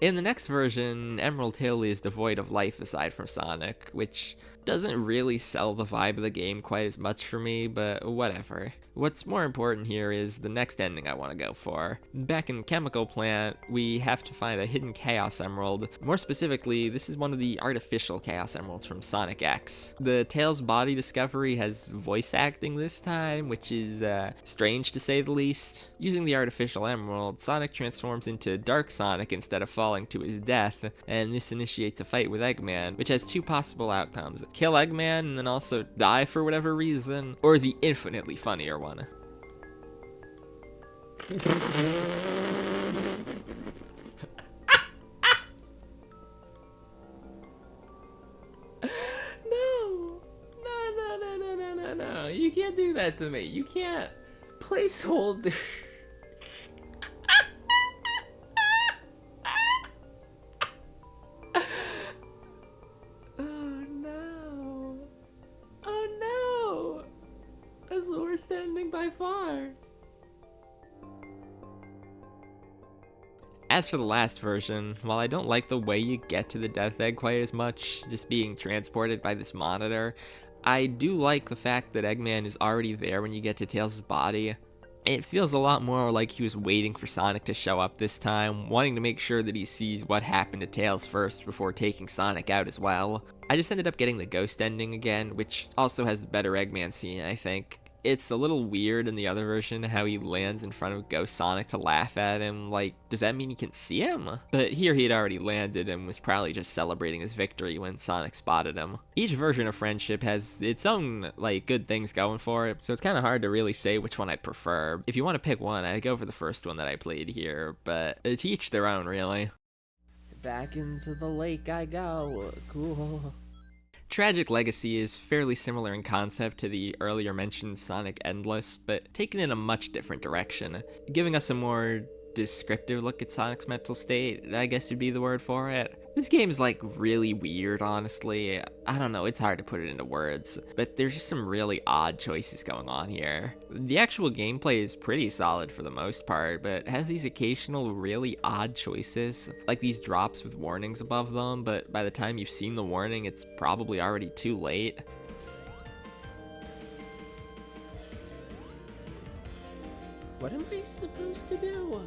In the next version, Emerald Hill is devoid of life aside from Sonic, which doesn't really sell the vibe of the game quite as much for me, but whatever. What's more important here is the next ending I want to go for. Back in Chemical Plant, we have to find a hidden Chaos Emerald. More specifically, this is one of the artificial Chaos Emeralds from Sonic X. The Tails body discovery has voice acting this time, which is strange to say the least. Using the artificial emerald, Sonic transforms into Dark Sonic instead of falling to his death, and this initiates a fight with Eggman, which has 2 possible outcomes. Kill Eggman and then also die for whatever reason, or the infinitely funnier one. No, you can't do that to me. You can't placeholder. worst ending by far. As for the last version, while I don't like the way you get to the death egg quite as much, just being transported by this monitor, I do like the fact that Eggman is already there when you get to Tails' body. It feels a lot more like he was waiting for Sonic to show up this time, wanting to make sure that he sees what happened to Tails first before taking Sonic out as well. I just ended up getting the ghost ending again, which also has the better Eggman scene, I think. It's a little weird in the other version how he lands in front of Ghost Sonic to laugh at him. Like, does that mean he can see him? But here he'd already landed and was probably just celebrating his victory when Sonic spotted him. Each version of Friendship has its own, like, good things going for it, so it's kind of hard to really say which one I'd prefer. If you want to pick one, I'd go for the first one that I played here, but to each their own, really. Back into the lake I go. Cool. Tragic Legacy is fairly similar in concept to the earlier mentioned Sonic Endless, but taken in a much different direction, giving us a more descriptive look at Sonic's mental state, I guess would be the word for it. This game is like really weird, honestly. I don't know, it's hard to put it into words, but there's just some really odd choices going on here. The actual gameplay is pretty solid for the most part, but has these occasional really odd choices, like these drops with warnings above them, but by the time you've seen the warning, it's probably already too late. What am I supposed to do?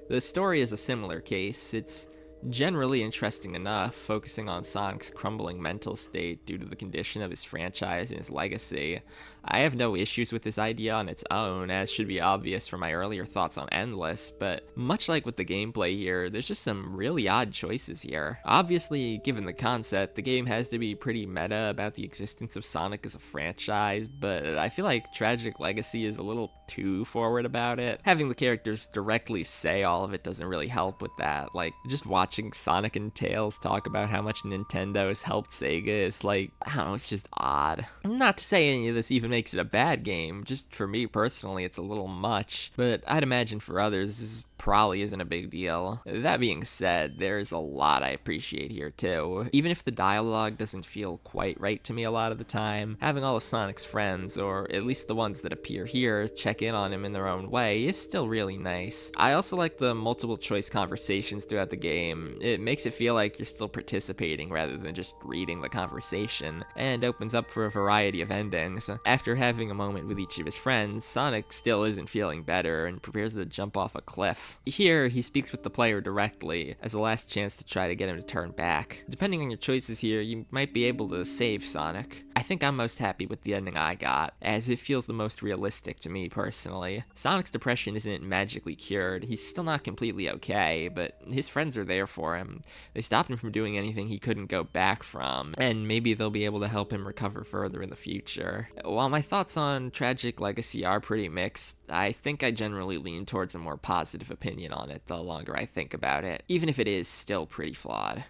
The story is a similar case. It's generally interesting enough, focusing on Sonic's crumbling mental state due to the condition of his franchise and his legacy. I have no issues with this idea on its own, as should be obvious from my earlier thoughts on Endless, but much like with the gameplay here, there's just some really odd choices here. Obviously, given the concept, the game has to be pretty meta about the existence of Sonic as a franchise, but I feel like Tragic Legacy is a little too forward about it. Having the characters directly say all of it doesn't really help with that. Like, just watching Sonic and Tails talk about how much Nintendo has helped Sega is like, I don't know, it's just odd. Not to say any of this even makes it a bad game, just for me personally it's a little much, but I'd imagine for others this probably isn't a big deal. That being said, there's a lot I appreciate here too. Even if the dialogue doesn't feel quite right to me a lot of the time, having all of Sonic's friends, or at least the ones that appear here, check in on him in their own way is still really nice. I also like the multiple choice conversations throughout the game. It makes it feel like you're still participating rather than just reading the conversation, and opens up for a variety of endings. After having a moment with each of his friends, Sonic still isn't feeling better and prepares to jump off a cliff. Here, he speaks with the player directly, as a last chance to try to get him to turn back. Depending on your choices here, you might be able to save Sonic. I think I'm most happy with the ending I got, as it feels the most realistic to me personally. Sonic's depression isn't magically cured, he's still not completely okay, but his friends are there for him. They stopped him from doing anything he couldn't go back from, and maybe they'll be able to help him recover further in the future. While my thoughts on Tragic Legacy are pretty mixed, I think I generally lean towards a more positive opinion on it the longer I think about it, even if it is still pretty flawed.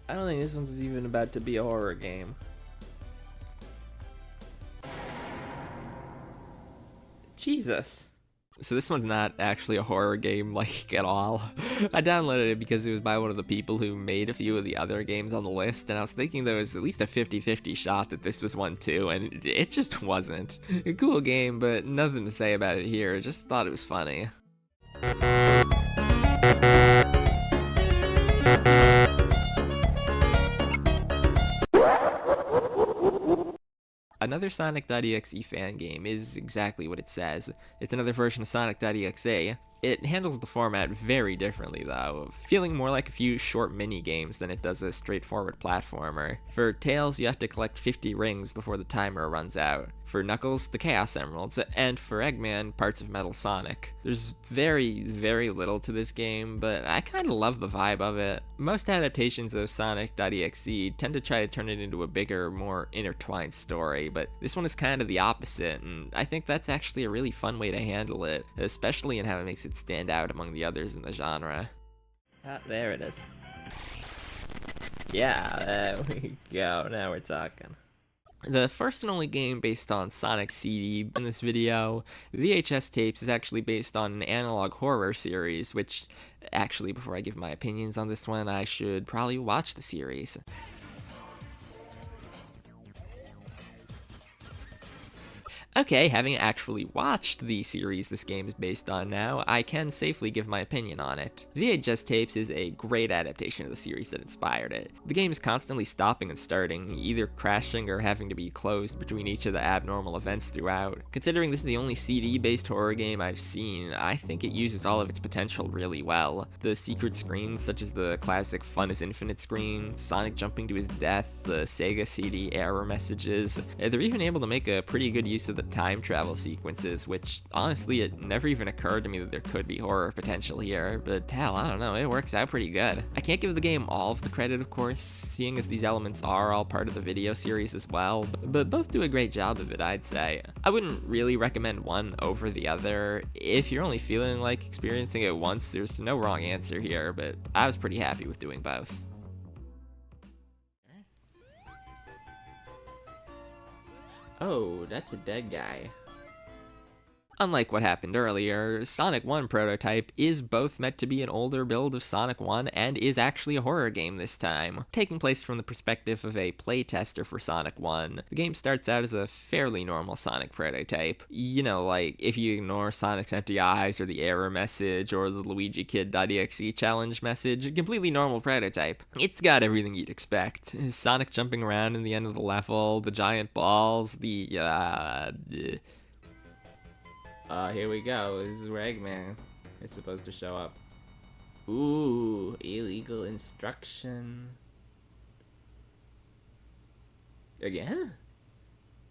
I don't think this one's even about to be a horror game. Jesus. So this one's not actually a horror game, like, at all. I downloaded it because it was by one of the people who made a few of the other games on the list, and I was thinking there was at least a 50-50 shot that this was one too, and it just wasn't. A cool game, but nothing to say about it here, just thought it was funny. Another sonic.exe fan game is exactly what it says. It's another version of sonic.exe. It handles the format very differently though, feeling more like a few short mini games than it does a straightforward platformer. For Tails, you have to collect 50 rings before the timer runs out. For Knuckles, the Chaos Emeralds, and for Eggman, parts of Metal Sonic. There's very, very little to this game, but I kinda love the vibe of it. Most adaptations of sonic.exe tend to try to turn it into a bigger, more intertwined story, but this one is kind of the opposite, and I think that's actually a really fun way to handle it, especially in how it makes it stand out among the others in the genre. Ah, there it is. Yeah, there we go. Now we're talking. The first and only game based on Sonic CD in this video, VHS Tapes, is actually based on an analog horror series, which, actually, before I give my opinions on this one, I should probably watch the series. Okay, having actually watched the series this game is based on now, I can safely give my opinion on it. VHS Tapes is a great adaptation of the series that inspired it. The game is constantly stopping and starting, either crashing or having to be closed between each of the abnormal events throughout. Considering this is the only CD-based horror game I've seen, I think it uses all of its potential really well. The secret screens, such as the classic Fun is Infinite screen, Sonic jumping to his death, the Sega CD error messages, they're even able to make a pretty good use of the time travel sequences, which honestly it never even occurred to me that there could be horror potential here, but hell, I don't know, it works out pretty good. I can't give the game all of the credit, of course, seeing as these elements are all part of the video series as well, but both do a great job of it, I'd say. I wouldn't really recommend one over the other. If you're only feeling like experiencing it once, there's no wrong answer here, but I was pretty happy with doing both. Oh, that's a dead guy. Unlike what happened earlier, Sonic 1 prototype is both meant to be an older build of Sonic 1 and is actually a horror game this time. Taking place from the perspective of a playtester for Sonic 1, the game starts out as a fairly normal Sonic prototype. You know, like, if you ignore Sonic's empty eyes or the error message or the Luigi Kid.exe challenge message, a completely normal prototype. It's got everything you'd expect. Sonic jumping around in the end of the level, the giant balls, Here we go. This is where Eggman is supposed to show up. Ooh, illegal instruction. Again?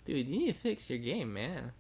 Dude, you need to fix your game, man.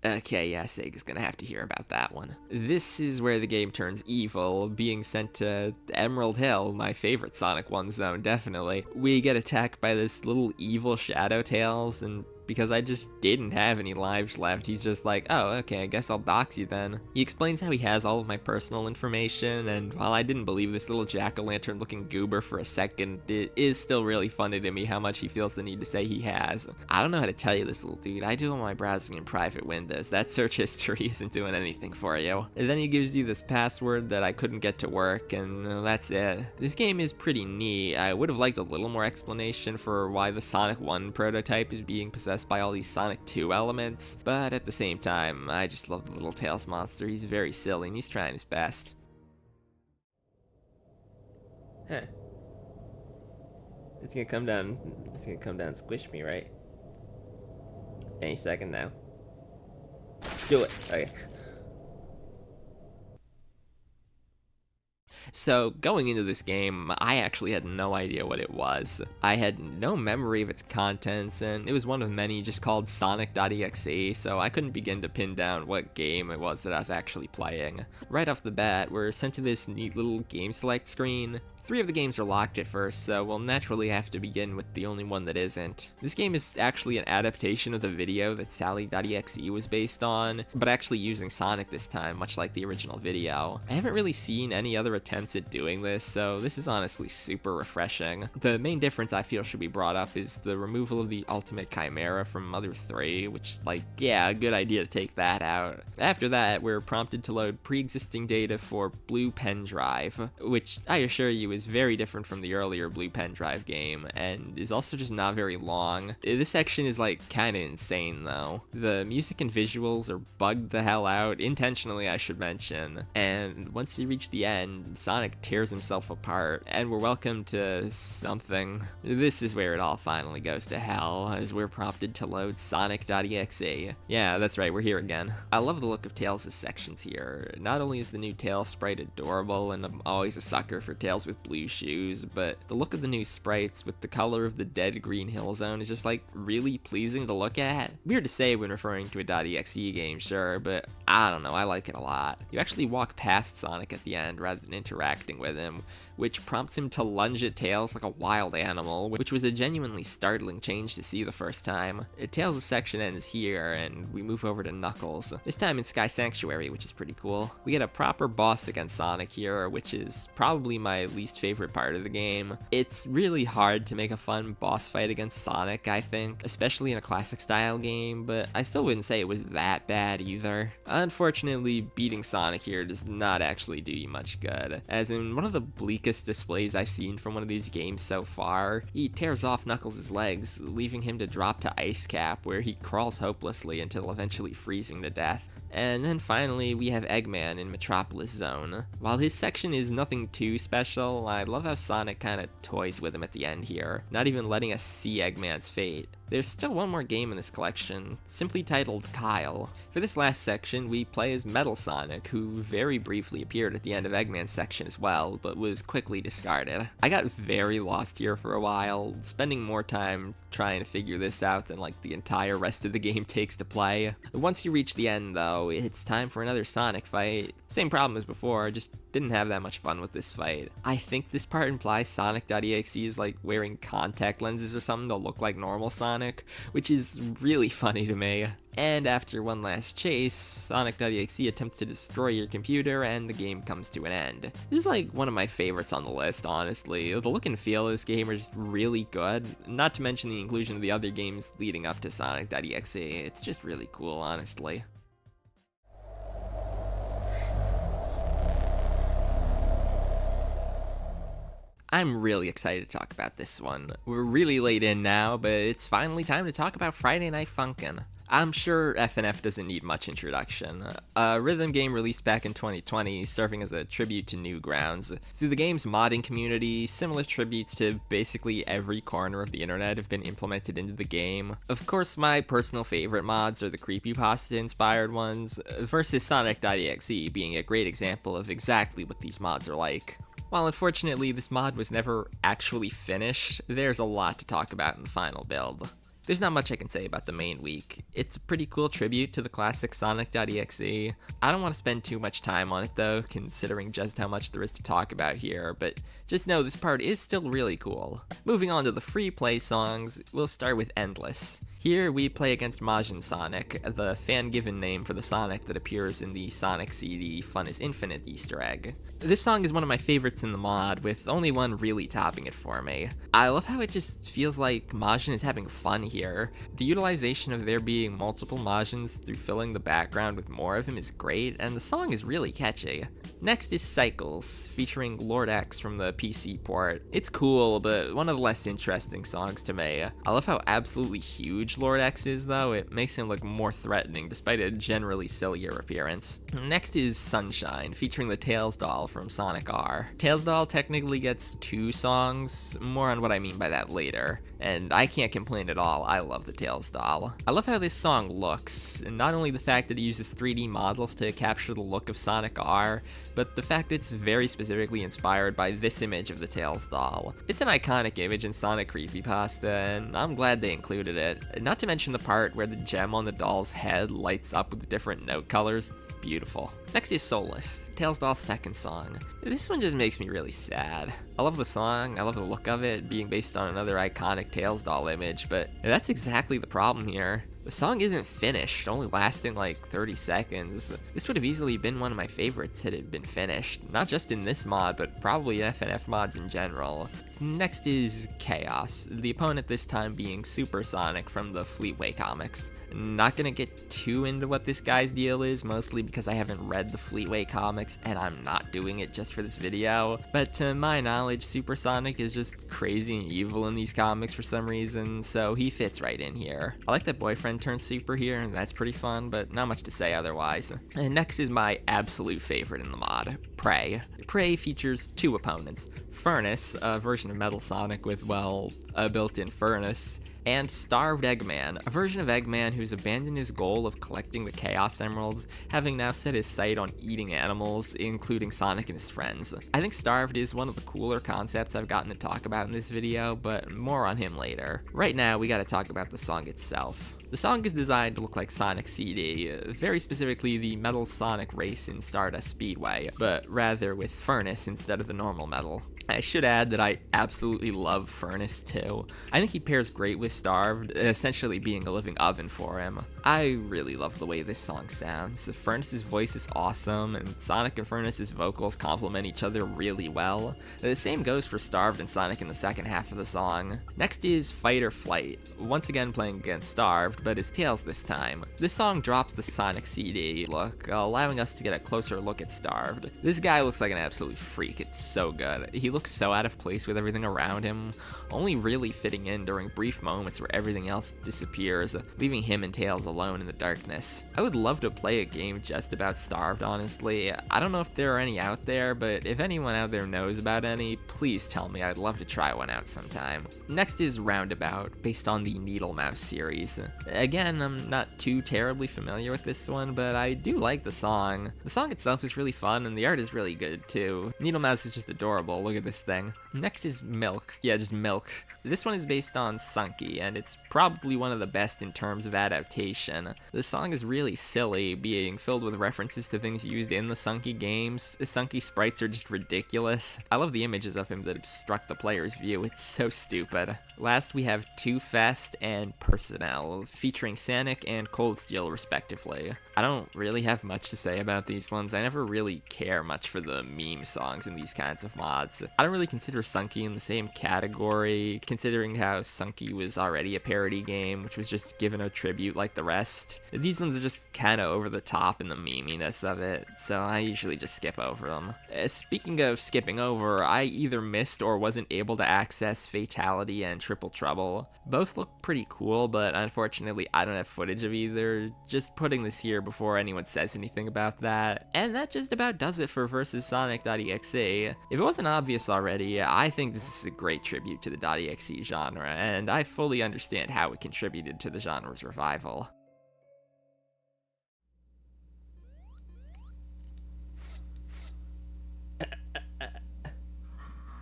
Okay, yeah, Sega's gonna have to hear about that one. This is where the game turns evil, being sent to Emerald Hill, my favorite Sonic 1 zone, definitely. We get attacked by this little evil Shadow Tails, and because I just didn't have any lives left, he's just like, oh, okay, I guess I'll dox you then. He explains how he has all of my personal information, and while I didn't believe this little jack-o'-lantern looking goober for a second, it is still really funny to me how much he feels the need to say he has. I don't know how to tell you this, little dude. I do all my browsing in private windows. That search history isn't doing anything for you. And then he gives you this password that I couldn't get to work, and that's it. This game is pretty neat. I would have liked a little more explanation for why the Sonic 1 prototype is being possessed by all these Sonic 2 elements, but at the same time, I just love the little Tails monster. He's very silly and he's trying his best. Huh. It's gonna come down and squish me, right? Any second now. Do it. Okay. So, going into this game, I actually had no idea what it was. I had no memory of its contents, and it was one of many just called sonic.exe, so I couldn't begin to pin down what game it was that I was actually playing. Right off the bat, we're sent to this neat little game select screen. 3 of the games are locked at first, so we'll naturally have to begin with the only one that isn't. This game is actually an adaptation of the video that Sally.exe was based on, but actually using Sonic this time, much like the original video. I haven't really seen any other attempts at doing this, so this is honestly super refreshing. The main difference I feel should be brought up is the removal of the Ultimate Chimera from Mother 3, which, like, yeah, good idea to take that out. After that, we're prompted to load pre-existing data for Blue Pen Drive, which I assure you is very different from the earlier Blue Pen Drive game, and is also just not very long. This section is like kinda insane though. The music and visuals are bugged the hell out, intentionally I should mention, and once you reach the end, Sonic tears himself apart, and we're welcome to something. This is where it all finally goes to hell, as we're prompted to load sonic.exe. Yeah, that's right, we're here again. I love the look of Tails' sections here. Not only is the new Tails sprite adorable, and I'm always a sucker for Tails with blue shoes, but the look of the new sprites with the color of the dead green hill zone is just like really pleasing to look at. Weird to say when referring to a .exe game, sure, but I don't know, I like it a lot. You actually walk past Sonic at the end rather than interacting with him, which prompts him to lunge at Tails like a wild animal, which was a genuinely startling change to see the first time. Tails' section ends here, and we move over to Knuckles, this time in Sky Sanctuary, which is pretty cool. We get a proper boss against Sonic here, which is probably my least favorite part of the game. It's really hard to make a fun boss fight against Sonic, I think, especially in a classic style game, but I still wouldn't say it was that bad either. Unfortunately, beating Sonic here does not actually do you much good, as in one of the bleakest displays I've seen from one of these games so far, he tears off Knuckles' legs, leaving him to drop to Ice Cap, where he crawls hopelessly until eventually freezing to death. And then finally, we have Eggman in Metropolis Zone. While his section is nothing too special, I love how Sonic kinda toys with him at the end here, not even letting us see Eggman's fate. There's still one more game in this collection, simply titled Kyle. For this last section, we play as Metal Sonic, who very briefly appeared at the end of Eggman's section as well, but was quickly discarded. I got very lost here for a while, spending more time trying to figure this out than like the entire rest of the game takes to play. Once you reach the end though, it's time for another Sonic fight. Same problem as before, just didn't have that much fun with this fight. I think this part implies sonic.exe is like wearing contact lenses or something to look like normal Sonic, which is really funny to me. And after one last chase, sonic.exe attempts to destroy your computer and the game comes to an end. This is like one of my favorites on the list, honestly. The look and feel of this game are just really good, not to mention the inclusion of the other games leading up to sonic.exe. It's just really cool, honestly. I'm really excited to talk about this one. We're really late in now, but it's finally time to talk about Friday Night Funkin'. I'm sure FNF doesn't need much introduction. A rhythm game released back in 2020, serving as a tribute to Newgrounds. Through the game's modding community, similar tributes to basically every corner of the internet have been implemented into the game. Of course, my personal favorite mods are the creepypasta-inspired ones, versus sonic.exe being a great example of exactly what these mods are like. While unfortunately this mod was never actually finished, there's a lot to talk about in the final build. There's not much I can say about the main week. It's a pretty cool tribute to the classic sonic.exe. I don't want to spend too much time on it though, considering just how much there is to talk about here, but just know this part is still really cool. Moving on to the free play songs, we'll start with Endless. Here we play against Majin Sonic, the fan-given name for the Sonic that appears in the Sonic CD Fun is Infinite Easter egg. This song is one of my favorites in the mod, with only one really topping it for me. I love how it just feels like Majin is having fun here. The utilization of there being multiple Majins through filling the background with more of him is great, and the song is really catchy. Next is Cycles, featuring Lord X from the PC port. It's cool, but one of the less interesting songs to me. I love how absolutely huge Lord X is though, it makes him look more threatening despite a generally sillier appearance. Next is Sunshine, featuring the Tails doll from Sonic R. Tails doll technically gets 2 songs, more on what I mean by that later, and I can't complain at all, I love the Tails doll. I love how this song looks, and not only the fact that it uses 3D models to capture the look of Sonic R, but the fact it's very specifically inspired by this image of the Tails doll. It's an iconic image in Sonic creepypasta, and I'm glad they included it. Not to mention the part where the gem on the doll's head lights up with the different note colors, it's beautiful. Next is Soulless, Tails doll's second song. This one just makes me really sad. I love the song, I love the look of it, being based on another iconic Tails doll image, but that's exactly the problem here. The song isn't finished, only lasting like 30 seconds. This would have easily been one of my favorites had it been finished, not just in this mod, but probably FNF mods in general. Next is Chaos, the opponent this time being Super Sonic from the Fleetway comics. Not gonna get too into what this guy's deal is, mostly because I haven't read the Fleetway comics and I'm not doing it just for this video, but to my knowledge, Super Sonic is just crazy and evil in these comics for some reason, so he fits right in here. I like that Boyfriend turned super here, and that's pretty fun, but not much to say otherwise. And next is my absolute favorite in the mod, Prey. Prey features 2 opponents, Furnace, a version of Metal Sonic with, well, a built-in furnace, and Starved Eggman, a version of Eggman who's abandoned his goal of collecting the Chaos Emeralds, having now set his sight on eating animals, including Sonic and his friends. I think Starved is one of the cooler concepts I've gotten to talk about in this video, but more on him later. Right now, we gotta talk about the song itself. The song is designed to look like Sonic CD, very specifically the Metal Sonic race in Stardust Speedway, but rather with Furnace instead of the normal Metal. I should add that I absolutely love Furnace too. I think he pairs great with Starved, essentially being a living oven for him. I really love the way this song sounds. Furnace's voice is awesome, and Sonic and Furnace's vocals complement each other really well. The same goes for Starved and Sonic in the second half of the song. Next is Fight or Flight, once again playing against Starved, but as Tails this time. This song drops the Sonic CD look, allowing us to get a closer look at Starved. This guy looks like an absolute freak, it's so good. He looks so out of place with everything around him, only really fitting in during brief moments where everything else disappears, leaving him and Tails alone in the darkness. I would love to play a game just about Starved, honestly. I don't know if there are any out there, but if anyone out there knows about any, please tell me. I'd love to try one out sometime. Next is Roundabout, based on the Needle Mouse series. Again, I'm not too terribly familiar with this one, but I do like the song. The song itself is really fun, and the art is really good too. Needle Mouse is just adorable. Look at this thing. Next is Milk. Yeah, just Milk. This one is based on Sunky, and it's probably one of the best in terms of adaptation. The song is really silly, being filled with references to things used in the Sunky games. The Sunky sprites are just ridiculous. I love the images of him that obstruct the player's view. It's so stupid. Last, we have Too Fast and Personnel, featuring Sonic and Cold Steel respectively. I don't really have much to say about these ones. I never really care much for the meme songs in these kinds of mods. I don't really consider Sunky in the same category, considering how Sunky was already a parody game, which was just given a tribute like the rest. These ones are just kinda over the top in the meminess of it, so I usually just skip over them. Speaking of skipping over, I either missed or wasn't able to access Fatality and Triple Trouble. Both look pretty cool, but unfortunately I don't have footage of either. Just putting this here before anyone says anything about that. And that just about does it for versus sonic.exe. If it wasn't obvious already, I think this is a great tribute to the .exe genre, and I fully understand how it contributed to the genre's revival.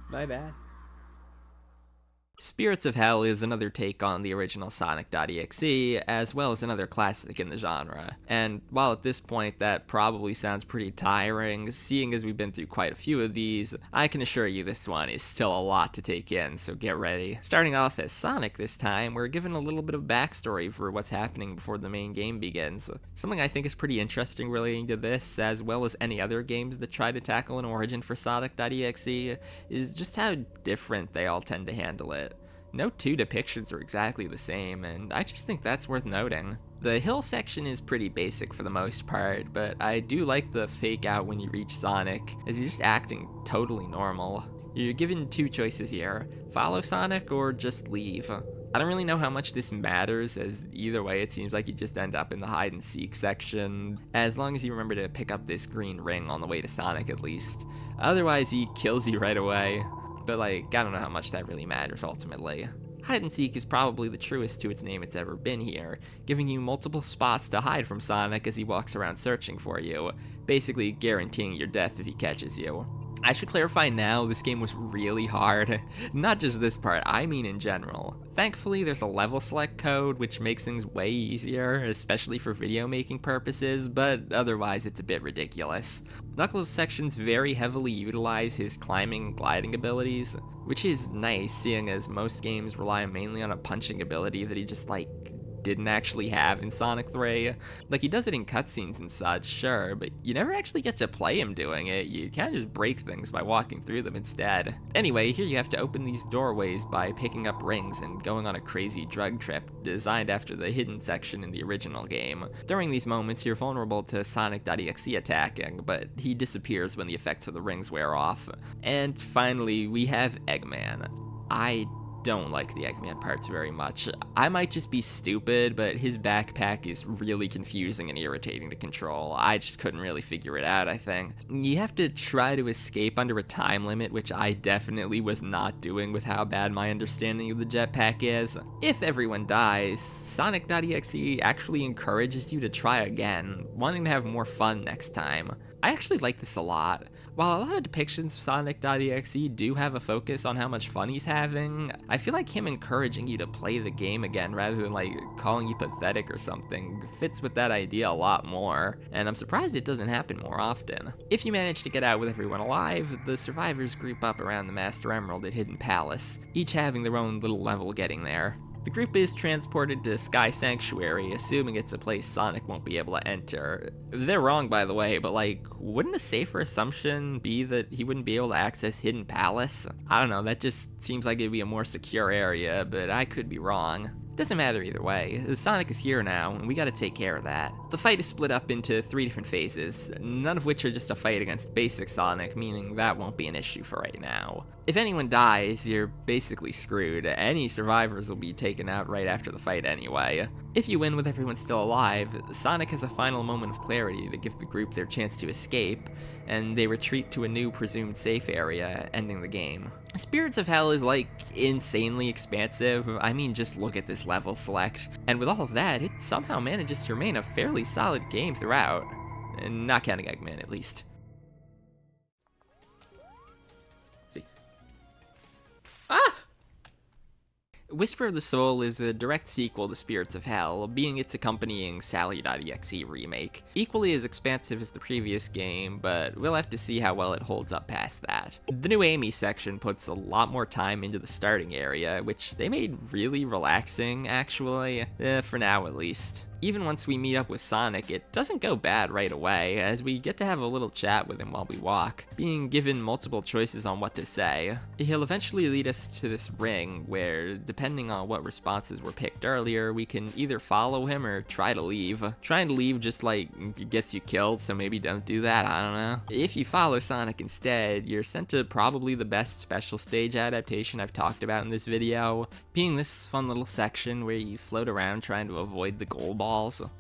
My bad. Spirits of Hell is another take on the original Sonic.exe, as well as another classic in the genre. And while at this point that probably sounds pretty tiring, seeing as we've been through quite a few of these, I can assure you this one is still a lot to take in, so get ready. Starting off as Sonic this time, we're given a little bit of backstory for what's happening before the main game begins. Something I think is pretty interesting relating to this, as well as any other games that try to tackle an origin for Sonic.exe, is just how different they all tend to handle it. No two depictions are exactly the same, and I just think that's worth noting. The hill section is pretty basic for the most part, but I do like the fake out when you reach Sonic, as he's just acting totally normal. You're given two choices here, follow Sonic or just leave. I don't really know how much this matters, as either way it seems like you just end up in the hide and seek section, as long as you remember to pick up this green ring on the way to Sonic at least. Otherwise he kills you right away. But I don't know how much that really matters ultimately. Hide and seek is probably the truest to its name it's ever been here, giving you multiple spots to hide from Sonic as he walks around searching for you, basically guaranteeing your death if he catches you. I should clarify now, this game was really hard. Not just this part, I mean in general. Thankfully, there's a level select code, which makes things way easier, especially for video making purposes, but otherwise it's a bit ridiculous. Knuckles' sections very heavily utilize his climbing and gliding abilities, which is nice, seeing as most games rely mainly on a punching ability that he just didn't actually have in Sonic 3. He does it in cutscenes and such, sure, but you never actually get to play him doing it. You kind of just break things by walking through them instead. Anyway, here you have to open these doorways by picking up rings and going on a crazy drug trip, designed after the hidden section in the original game. During these moments, you're vulnerable to Sonic.exe attacking, but he disappears when the effects of the rings wear off. And finally, we have Eggman. I don't like the Eggman parts very much. I might just be stupid, but his backpack is really confusing and irritating to control. I just couldn't really figure it out, I think. You have to try to escape under a time limit, which I definitely was not doing with how bad my understanding of the jetpack is. If everyone dies, Sonic.exe actually encourages you to try again, wanting to have more fun next time. I actually like this a lot. While a lot of depictions of sonic.exe do have a focus on how much fun he's having, I feel like him encouraging you to play the game again rather than like calling you pathetic or something fits with that idea a lot more, and I'm surprised it doesn't happen more often. If you manage to get out with everyone alive, the survivors group up around the Master Emerald at Hidden Palace, each having their own little level getting there. The group is transported to Sky Sanctuary, assuming it's a place Sonic won't be able to enter. They're wrong, by the way, but like, wouldn't a safer assumption be that he wouldn't be able to access Hidden Palace? I don't know, that just seems like it'd be a more secure area, but I could be wrong. Doesn't matter either way, Sonic is here now, and we gotta take care of that. The fight is split up into 3 different phases, none of which are just a fight against basic Sonic, meaning that won't be an issue for right now. If anyone dies, you're basically screwed. Any survivors will be taken out right after the fight anyway. If you win with everyone still alive, Sonic has a final moment of clarity to give the group their chance to escape, and they retreat to a new presumed safe area, ending the game. Spirits of Hell is like insanely expansive. I mean, just look at this level select. And with all of that, it somehow manages to remain a fairly solid game throughout. And not counting Eggman, at least. See. Ah! Whisper of the Soul is a direct sequel to Spirits of Hell, being its accompanying Sally.exe remake. Equally as expansive as the previous game, but we'll have to see how well it holds up past that. The new Amy section puts a lot more time into the starting area, which they made really relaxing, actually. For now at least. Even once we meet up with Sonic, it doesn't go bad right away, as we get to have a little chat with him while we walk, being given multiple choices on what to say. He'll eventually lead us to this ring, where, depending on what responses were picked earlier, we can either follow him or try to leave. Trying to leave just, like, gets you killed, so maybe don't do that, I don't know. If you follow Sonic instead, you're sent to probably the best special stage adaptation I've talked about in this video, being this fun little section where you float around trying to avoid the goal balls.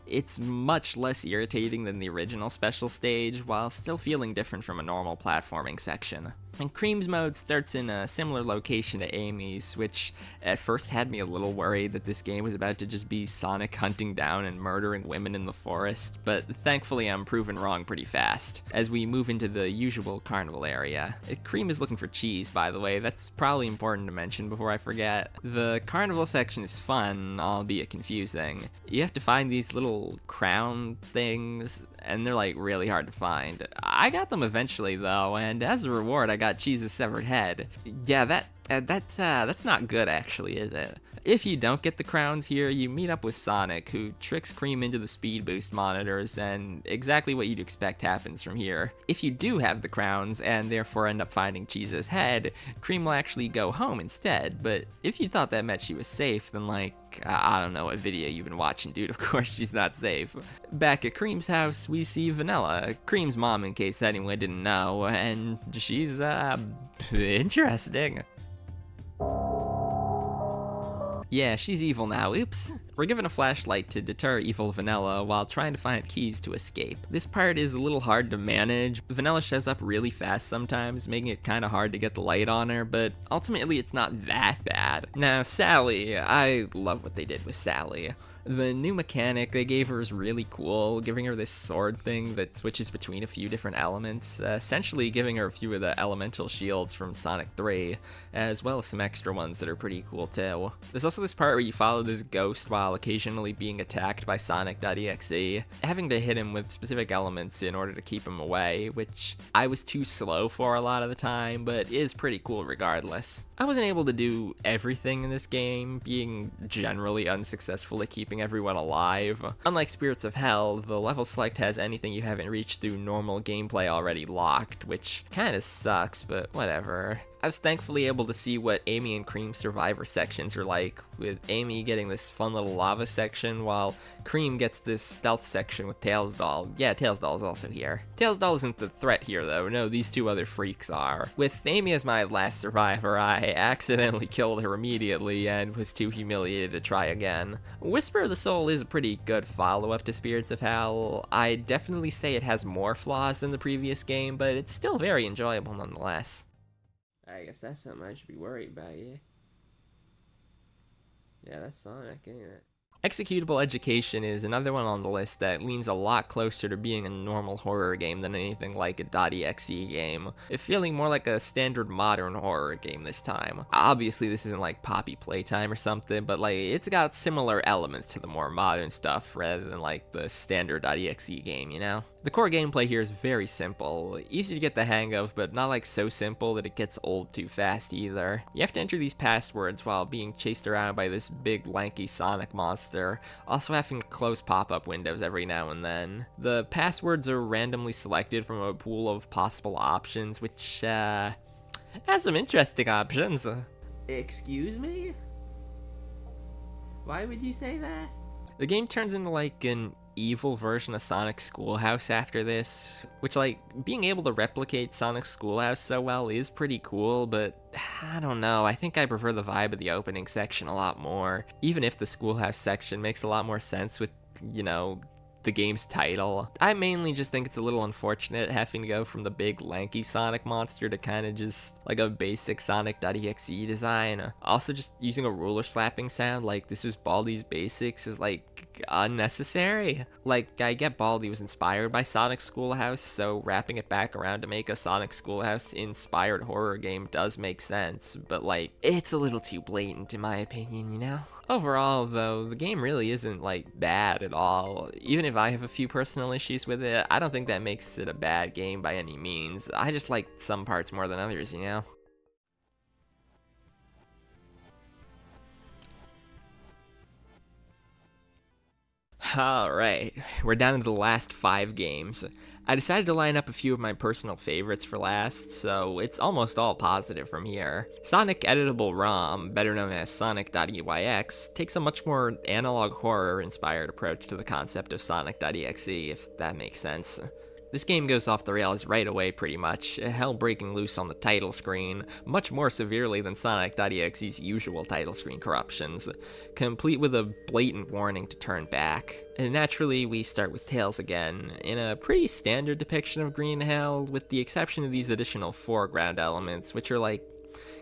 It's much less irritating than the original special stage, while still feeling different from a normal platforming section. And Cream's mode starts in a similar location to Amy's, which at first had me a little worried that this game was about to just be Sonic hunting down and murdering women in the forest, but thankfully I'm proven wrong pretty fast, as we move into the usual carnival area. Cream is looking for cheese, by the way, that's probably important to mention before I forget. The carnival section is fun, albeit confusing. You have to find these little crown things, and they're like really hard to find. I got them eventually though, and as a reward I got Cheese's severed head. Yeah, that's not good actually, is it? If you don't get the crowns here, you meet up with Sonic, who tricks Cream into the speed boost monitors, and exactly what you'd expect happens from here. If you do have the crowns, and therefore end up finding Cheese's head, Cream will actually go home instead, but if you thought that meant she was safe, then like, I don't know what video you've been watching, dude, of course she's not safe. Back at Cream's house, we see Vanilla, Cream's mom in case anyone didn't know, and she's, interesting. Yeah, she's evil now, oops. We're given a flashlight to deter evil Vanilla while trying to find keys to escape. This part is a little hard to manage. Vanilla shows up really fast sometimes, making it kinda hard to get the light on her, but ultimately it's not that bad. Now, Sally, I love what they did with Sally. The new mechanic they gave her is really cool, giving her this sword thing that switches between a few different elements, essentially giving her a few of the elemental shields from Sonic 3, as well as some extra ones that are pretty cool too. There's also this part where you follow this ghost while occasionally being attacked by sonic.exe, having to hit him with specific elements in order to keep him away, which I was too slow for a lot of the time, but is pretty cool regardless. I wasn't able to do everything in this game, being generally unsuccessful at keeping everyone alive. Unlike Spirits of Hell, the level select has anything you haven't reached through normal gameplay already locked, which kinda sucks, but whatever. I was thankfully able to see what Amy and Cream's survivor sections are like, with Amy getting this fun little lava section, while Cream gets this stealth section with Tails Doll. Yeah, Tails Doll is also here. Tails Doll isn't the threat here though, no, these two other freaks are. With Amy as my last survivor, I accidentally killed her immediately and was too humiliated to try again. Whisper of the Soul is a pretty good follow-up to Spirits of Hell. I'd definitely say it has more flaws than the previous game, but it's still very enjoyable nonetheless. I guess that's something I should be worried about, yeah. Yeah, that's Sonic, ain't it? Executable Education is another one on the list that leans a lot closer to being a normal horror game than anything like a .exe game. It's feeling more like a standard modern horror game this time. Obviously this isn't like Poppy Playtime or something, but like it's got similar elements to the more modern stuff rather than like the standard .exe game, you know? The core gameplay here is very simple, easy to get the hang of, but not like so simple that it gets old too fast either. You have to enter these passwords while being chased around by this big lanky Sonic monster, also having to close pop-up windows every now and then. The passwords are randomly selected from a pool of possible options, which has some interesting options. Excuse me? Why would you say that? The game turns into like an evil version of Sonic Schoolhouse after this, which like being able to replicate Sonic Schoolhouse so well is pretty cool, but I don't know, I think I prefer the vibe of the opening section a lot more, even if the Schoolhouse section makes a lot more sense with, you know, the game's title. I mainly just think it's a little unfortunate having to go from the big lanky Sonic monster to kind of just like a basic sonic.exe design. Also just using a ruler slapping sound like this was Baldi's Basics is like unnecessary. Like I get Baldi was inspired by Sonic Schoolhouse, so wrapping it back around to make a Sonic Schoolhouse inspired horror game does make sense, but like it's a little too blatant in my opinion, you know? Overall, though, the game really isn't, like, bad at all. Even if I have a few personal issues with it, I don't think that makes it a bad game by any means. I just like some parts more than others, you know? Alright, we're down to the last 5 games. I decided to line up a few of my personal favorites for last, so it's almost all positive from here. Sonic Editable ROM, better known as sonic.exe, takes a much more analog horror-inspired approach to the concept of sonic.exe, if that makes sense. This game goes off the rails right away pretty much, hell breaking loose on the title screen, much more severely than Sonic.exe's usual title screen corruptions, complete with a blatant warning to turn back. And naturally, we start with Tails again, in a pretty standard depiction of Green Hell, with the exception of these additional foreground elements, which are like,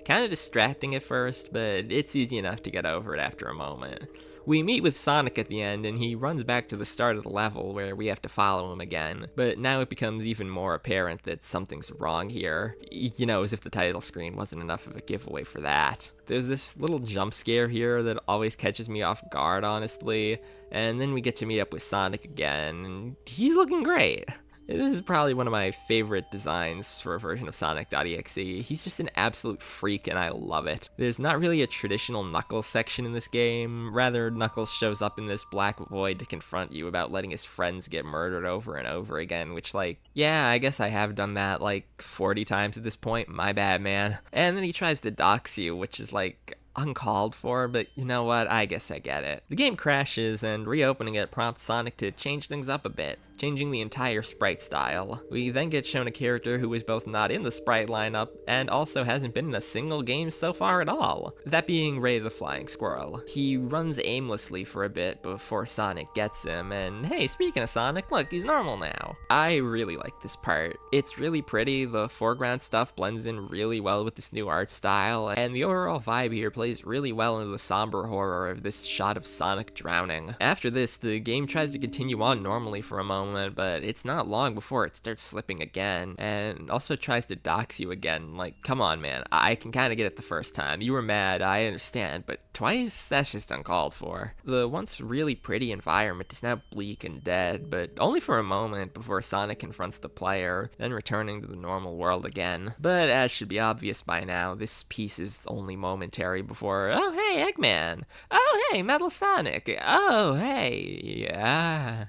kinda distracting at first, but it's easy enough to get over it after a moment. We meet with Sonic at the end, and he runs back to the start of the level where we have to follow him again, but now it becomes even more apparent that something's wrong here. You know, as if the title screen wasn't enough of a giveaway for that. There's this little jump scare here that always catches me off guard, honestly, and then we get to meet up with Sonic again, and he's looking great. This is probably one of my favorite designs for a version of Sonic.exe. He's just an absolute freak and I love it. There's not really a traditional Knuckles section in this game, rather Knuckles shows up in this black void to confront you about letting his friends get murdered over and over again, which like, yeah, I guess I have done that like 40 times at this point, my bad man. And then he tries to dox you, which is like, uncalled for, but you know what, I guess I get it. The game crashes, and reopening it prompts Sonic to change things up a bit, changing the entire sprite style. We then get shown a character who is both not in the sprite lineup, and also hasn't been in a single game so far at all, that being Ray the Flying Squirrel. He runs aimlessly for a bit before Sonic gets him, and hey, speaking of Sonic, look, he's normal now. I really like this part. It's really pretty, the foreground stuff blends in really well with this new art style, and the overall vibe here plays really well into the somber horror of this shot of Sonic drowning. After this, the game tries to continue on normally for a moment, but it's not long before it starts slipping again, and also tries to dox you again. Like, come on man, I can kinda get it the first time. You were mad, I understand, but twice? That's just uncalled for. The once really pretty environment is now bleak and dead, but only for a moment before Sonic confronts the player, then returning to the normal world again. But as should be obvious by now, this piece is only momentary before, oh hey, Eggman! Oh hey, Metal Sonic! Oh hey, yeah.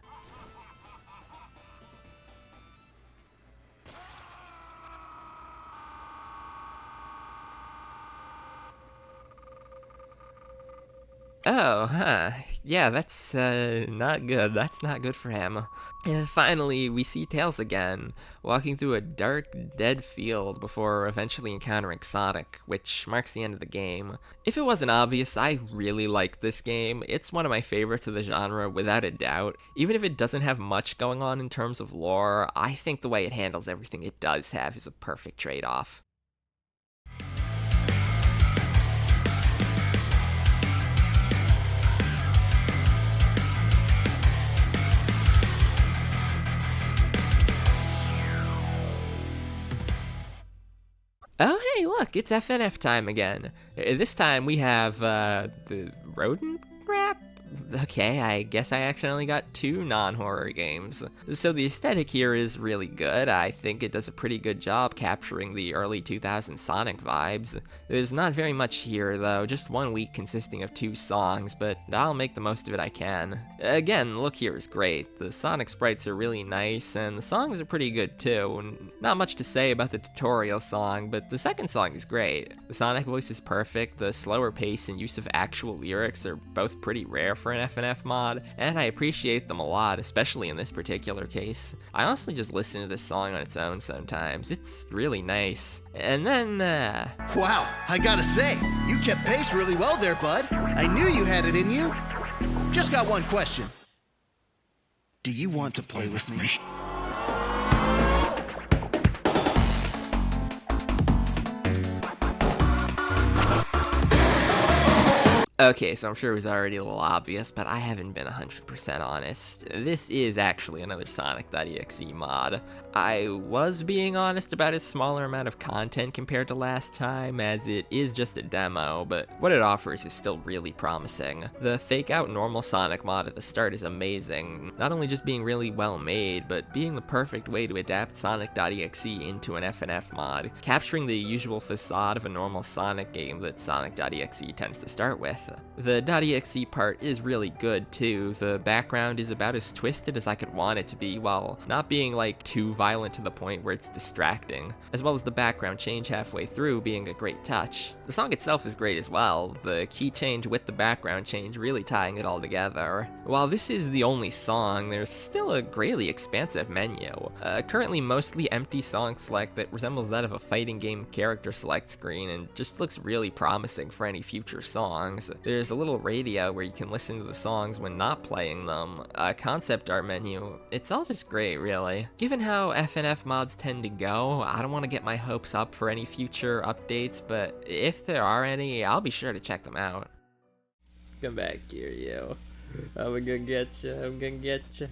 Oh, huh. Yeah, that's not good. That's not good for him. And finally, we see Tails again, walking through a dark, dead field before eventually encountering Sonic, which marks the end of the game. If it wasn't obvious, I really like this game. It's one of my favorites of the genre, without a doubt. Even if it doesn't have much going on in terms of lore, I think the way it handles everything it does have is a perfect trade-off. Hey, look, it's FNF time again. This time we have the rodent rap? Okay, I guess I accidentally got 2 non-horror games. So the aesthetic here is really good. I think it does a pretty good job capturing the early 2000s Sonic vibes. There's not very much here though, just 1 week consisting of 2 songs, but I'll make the most of it I can. Again, the look here is great. The Sonic sprites are really nice, and the songs are pretty good too. Not much to say about the tutorial song, but the second song is great. The Sonic voice is perfect, the slower pace and use of actual lyrics are both pretty rare for an FNF mod, and I appreciate them a lot, especially in this particular case. I honestly just listen to this song on its own sometimes. It's really nice. And then, Wow, I gotta say, you kept pace really well there, bud. I knew you had it in you. Just got one question. Do you want to play with me? Okay, so I'm sure it was already a little obvious, but I haven't been 100% honest. This is actually another sonic.exe mod. I was being honest about its smaller amount of content compared to last time, as it is just a demo, but what it offers is still really promising. The fake-out normal Sonic mod at the start is amazing, not only just being really well made, but being the perfect way to adapt sonic.exe into an FNF mod, capturing the usual facade of a normal Sonic game that sonic.exe tends to start with. The .exe part is really good too. The background is about as twisted as I could want it to be, while not being like too violent to the point where it's distracting, as well as the background change halfway through being a great touch. The song itself is great as well, the key change with the background change really tying it all together. While this is the only song, there's still a greatly expansive menu. Currently mostly empty song select that resembles that of a fighting game character select screen and just looks really promising for any future songs. There's a little radio where you can listen to the songs when not playing them, a concept art menu. It's all just great, really. Given how FNF mods tend to go, I don't want to get my hopes up for any future updates, but if there are any, I'll be sure to check them out. Come back here, yo. I'm gonna get you, I'm gonna get you.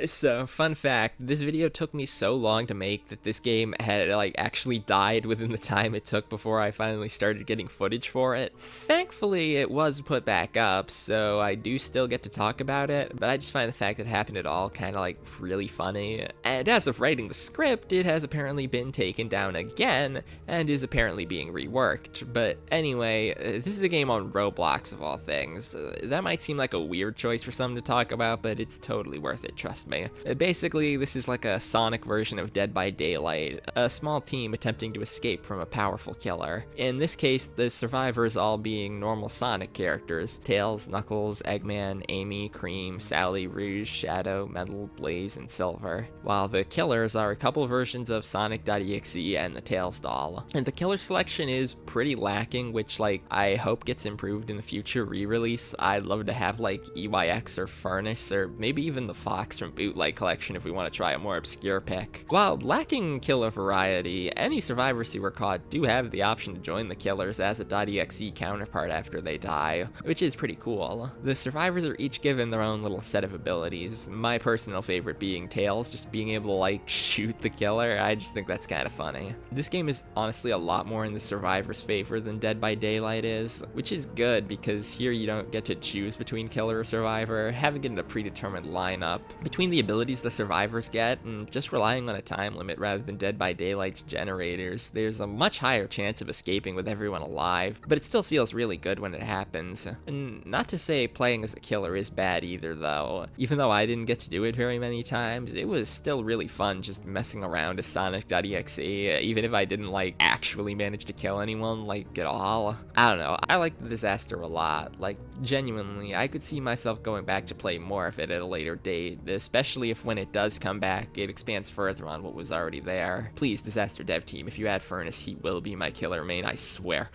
So, fun fact, this video took me so long to make that this game had, like, actually died within the time it took before I finally started getting footage for it. Thankfully, it was put back up, so I do still get to talk about it, but I just find the fact it happened at all kind of, like, really funny. And as of writing the script, it has apparently been taken down again, and is apparently being reworked. But anyway, this is a game on Roblox, of all things. That might seem like a weird choice for some to talk about, but it's totally worth it, trust me. Basically, this is like a Sonic version of Dead by Daylight, a small team attempting to escape from a powerful killer. In this case, the survivors all being normal Sonic characters: Tails, Knuckles, Eggman, Amy, Cream, Sally, Rouge, Shadow, Metal, Blaze, and Silver, while the killers are a couple versions of sonic.exe and the Tails doll. And the killer selection is pretty lacking, which, like, I hope gets improved in the future re-release. I'd love to have, like, EYX or Furnace, or maybe even the Fox from Bootleg Collection if we want to try a more obscure pick. While lacking killer variety, any survivors who were caught do have the option to join the killers as a .exe counterpart after they die, which is pretty cool. The survivors are each given their own little set of abilities, my personal favorite being Tails, just being able to, like, shoot the killer. I just think that's kind of funny. This game is honestly a lot more in the survivor's favor than Dead by Daylight is, which is good because here you don't get to choose between killer or survivor, having it in a predetermined lineup. Between the abilities the survivors get and just relying on a time limit rather than Dead by Daylight's generators, there's a much higher chance of escaping with everyone alive, but it still feels really good when it happens. And not to say playing as a killer is bad either though. Even though I didn't get to do it very many times, it was still really fun just messing around as sonic.exe, even if I didn't, like, actually manage to kill anyone, like, at all. I don't know, I like the disaster a lot. Like, genuinely, I could see myself going back to play more of it at a later date, especially if when it does come back, it expands further on what was already there. Please, Disaster Dev Team, if you add Furnace, he will be my killer main, I swear.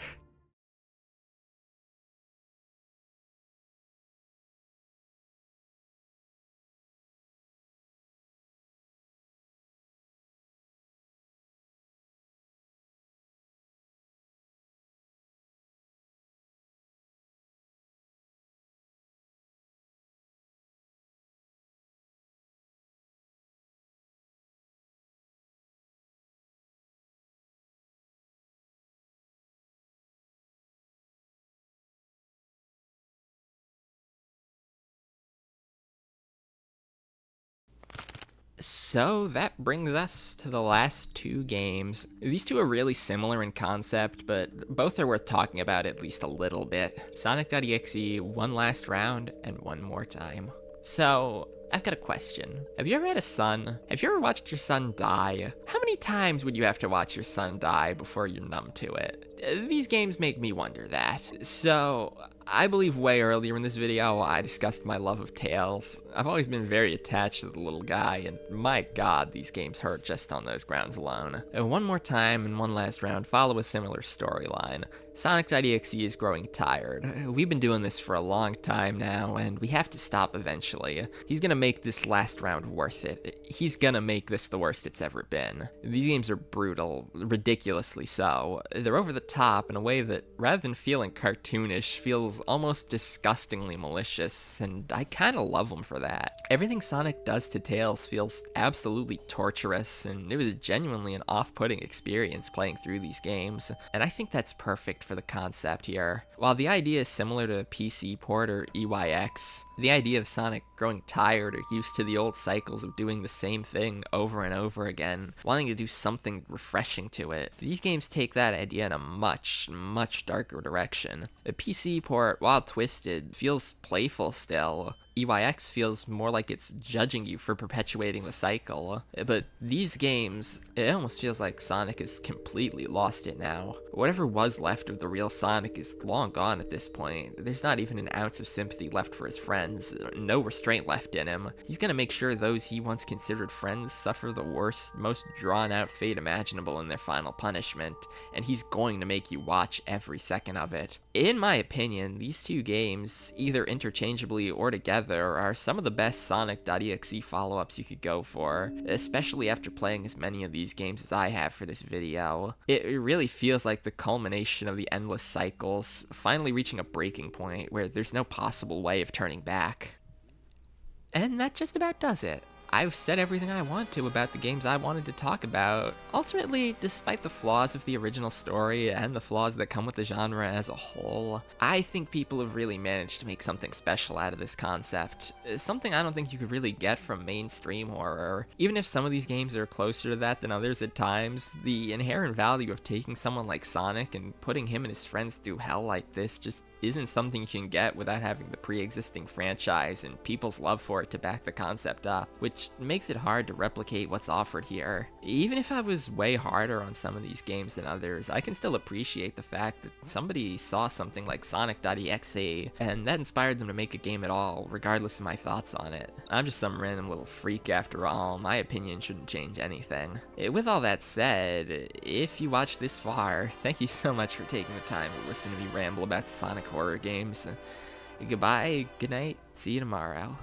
So that brings us to the last two games. These two are really similar in concept, but both are worth talking about at least a little bit. Sonic.exe, One Last Round, and One More Time. So, I've got a question. Have you ever had a son? Have you ever watched your son die? How many times would you have to watch your son die before you're numb to it? These games make me wonder that. So, I believe way earlier in this video, I discussed my love of Tails. I've always been very attached to the little guy, and my god, these games hurt just on those grounds alone. One More Time and One Last Round follow a similar storyline. Sonic.exe is growing tired. We've been doing this for a long time now, and we have to stop eventually. He's gonna make this last round worth it. He's gonna make this the worst it's ever been. These games are brutal, ridiculously so. They're over the top in a way that, rather than feeling cartoonish, feels almost disgustingly malicious, and I kinda love them for that. Everything Sonic does to Tails feels absolutely torturous, and it was genuinely an off-putting experience playing through these games, and I think that's perfect for the concept here. While the idea is similar to a PC port or EYX, the idea of Sonic growing tired or used to the old cycles of doing the same thing over and over again, wanting to do something refreshing to it. These games take that idea in a much, much darker direction. The PC port, while twisted, feels playful still. EYX feels more like it's judging you for perpetuating the cycle. But these games, it almost feels like Sonic has completely lost it now. Whatever was left of the real Sonic is long gone at this point. There's not even an ounce of sympathy left for his friends, no restraint left in him. He's gonna make sure those he once considered friends suffer the worst, most drawn-out fate imaginable in their final punishment, and he's going to make you watch every second of it. In my opinion, these two games, either interchangeably or together, are some of the best Sonic.exe follow-ups you could go for, especially after playing as many of these games as I have for this video. It really feels like the culmination of the endless cycles, finally reaching a breaking point where there's no possible way of turning back. And that just about does it. I've said everything I want to about the games I wanted to talk about. Ultimately, despite the flaws of the original story and the flaws that come with the genre as a whole, I think people have really managed to make something special out of this concept. Something I don't think you could really get from mainstream horror. Even if some of these games are closer to that than others at times, the inherent value of taking someone like Sonic and putting him and his friends through hell like this just isn't something you can get without having the pre-existing franchise and people's love for it to back the concept up, which makes it hard to replicate what's offered here. Even if I was way harder on some of these games than others, I can still appreciate the fact that somebody saw something like Sonic.exe and that inspired them to make a game at all, regardless of my thoughts on it. I'm just some random little freak after all. My opinion shouldn't change anything. With all that said, if you watched this far, thank you so much for taking the time to listen to me ramble about Sonic horror games. Goodbye, good night, see you tomorrow.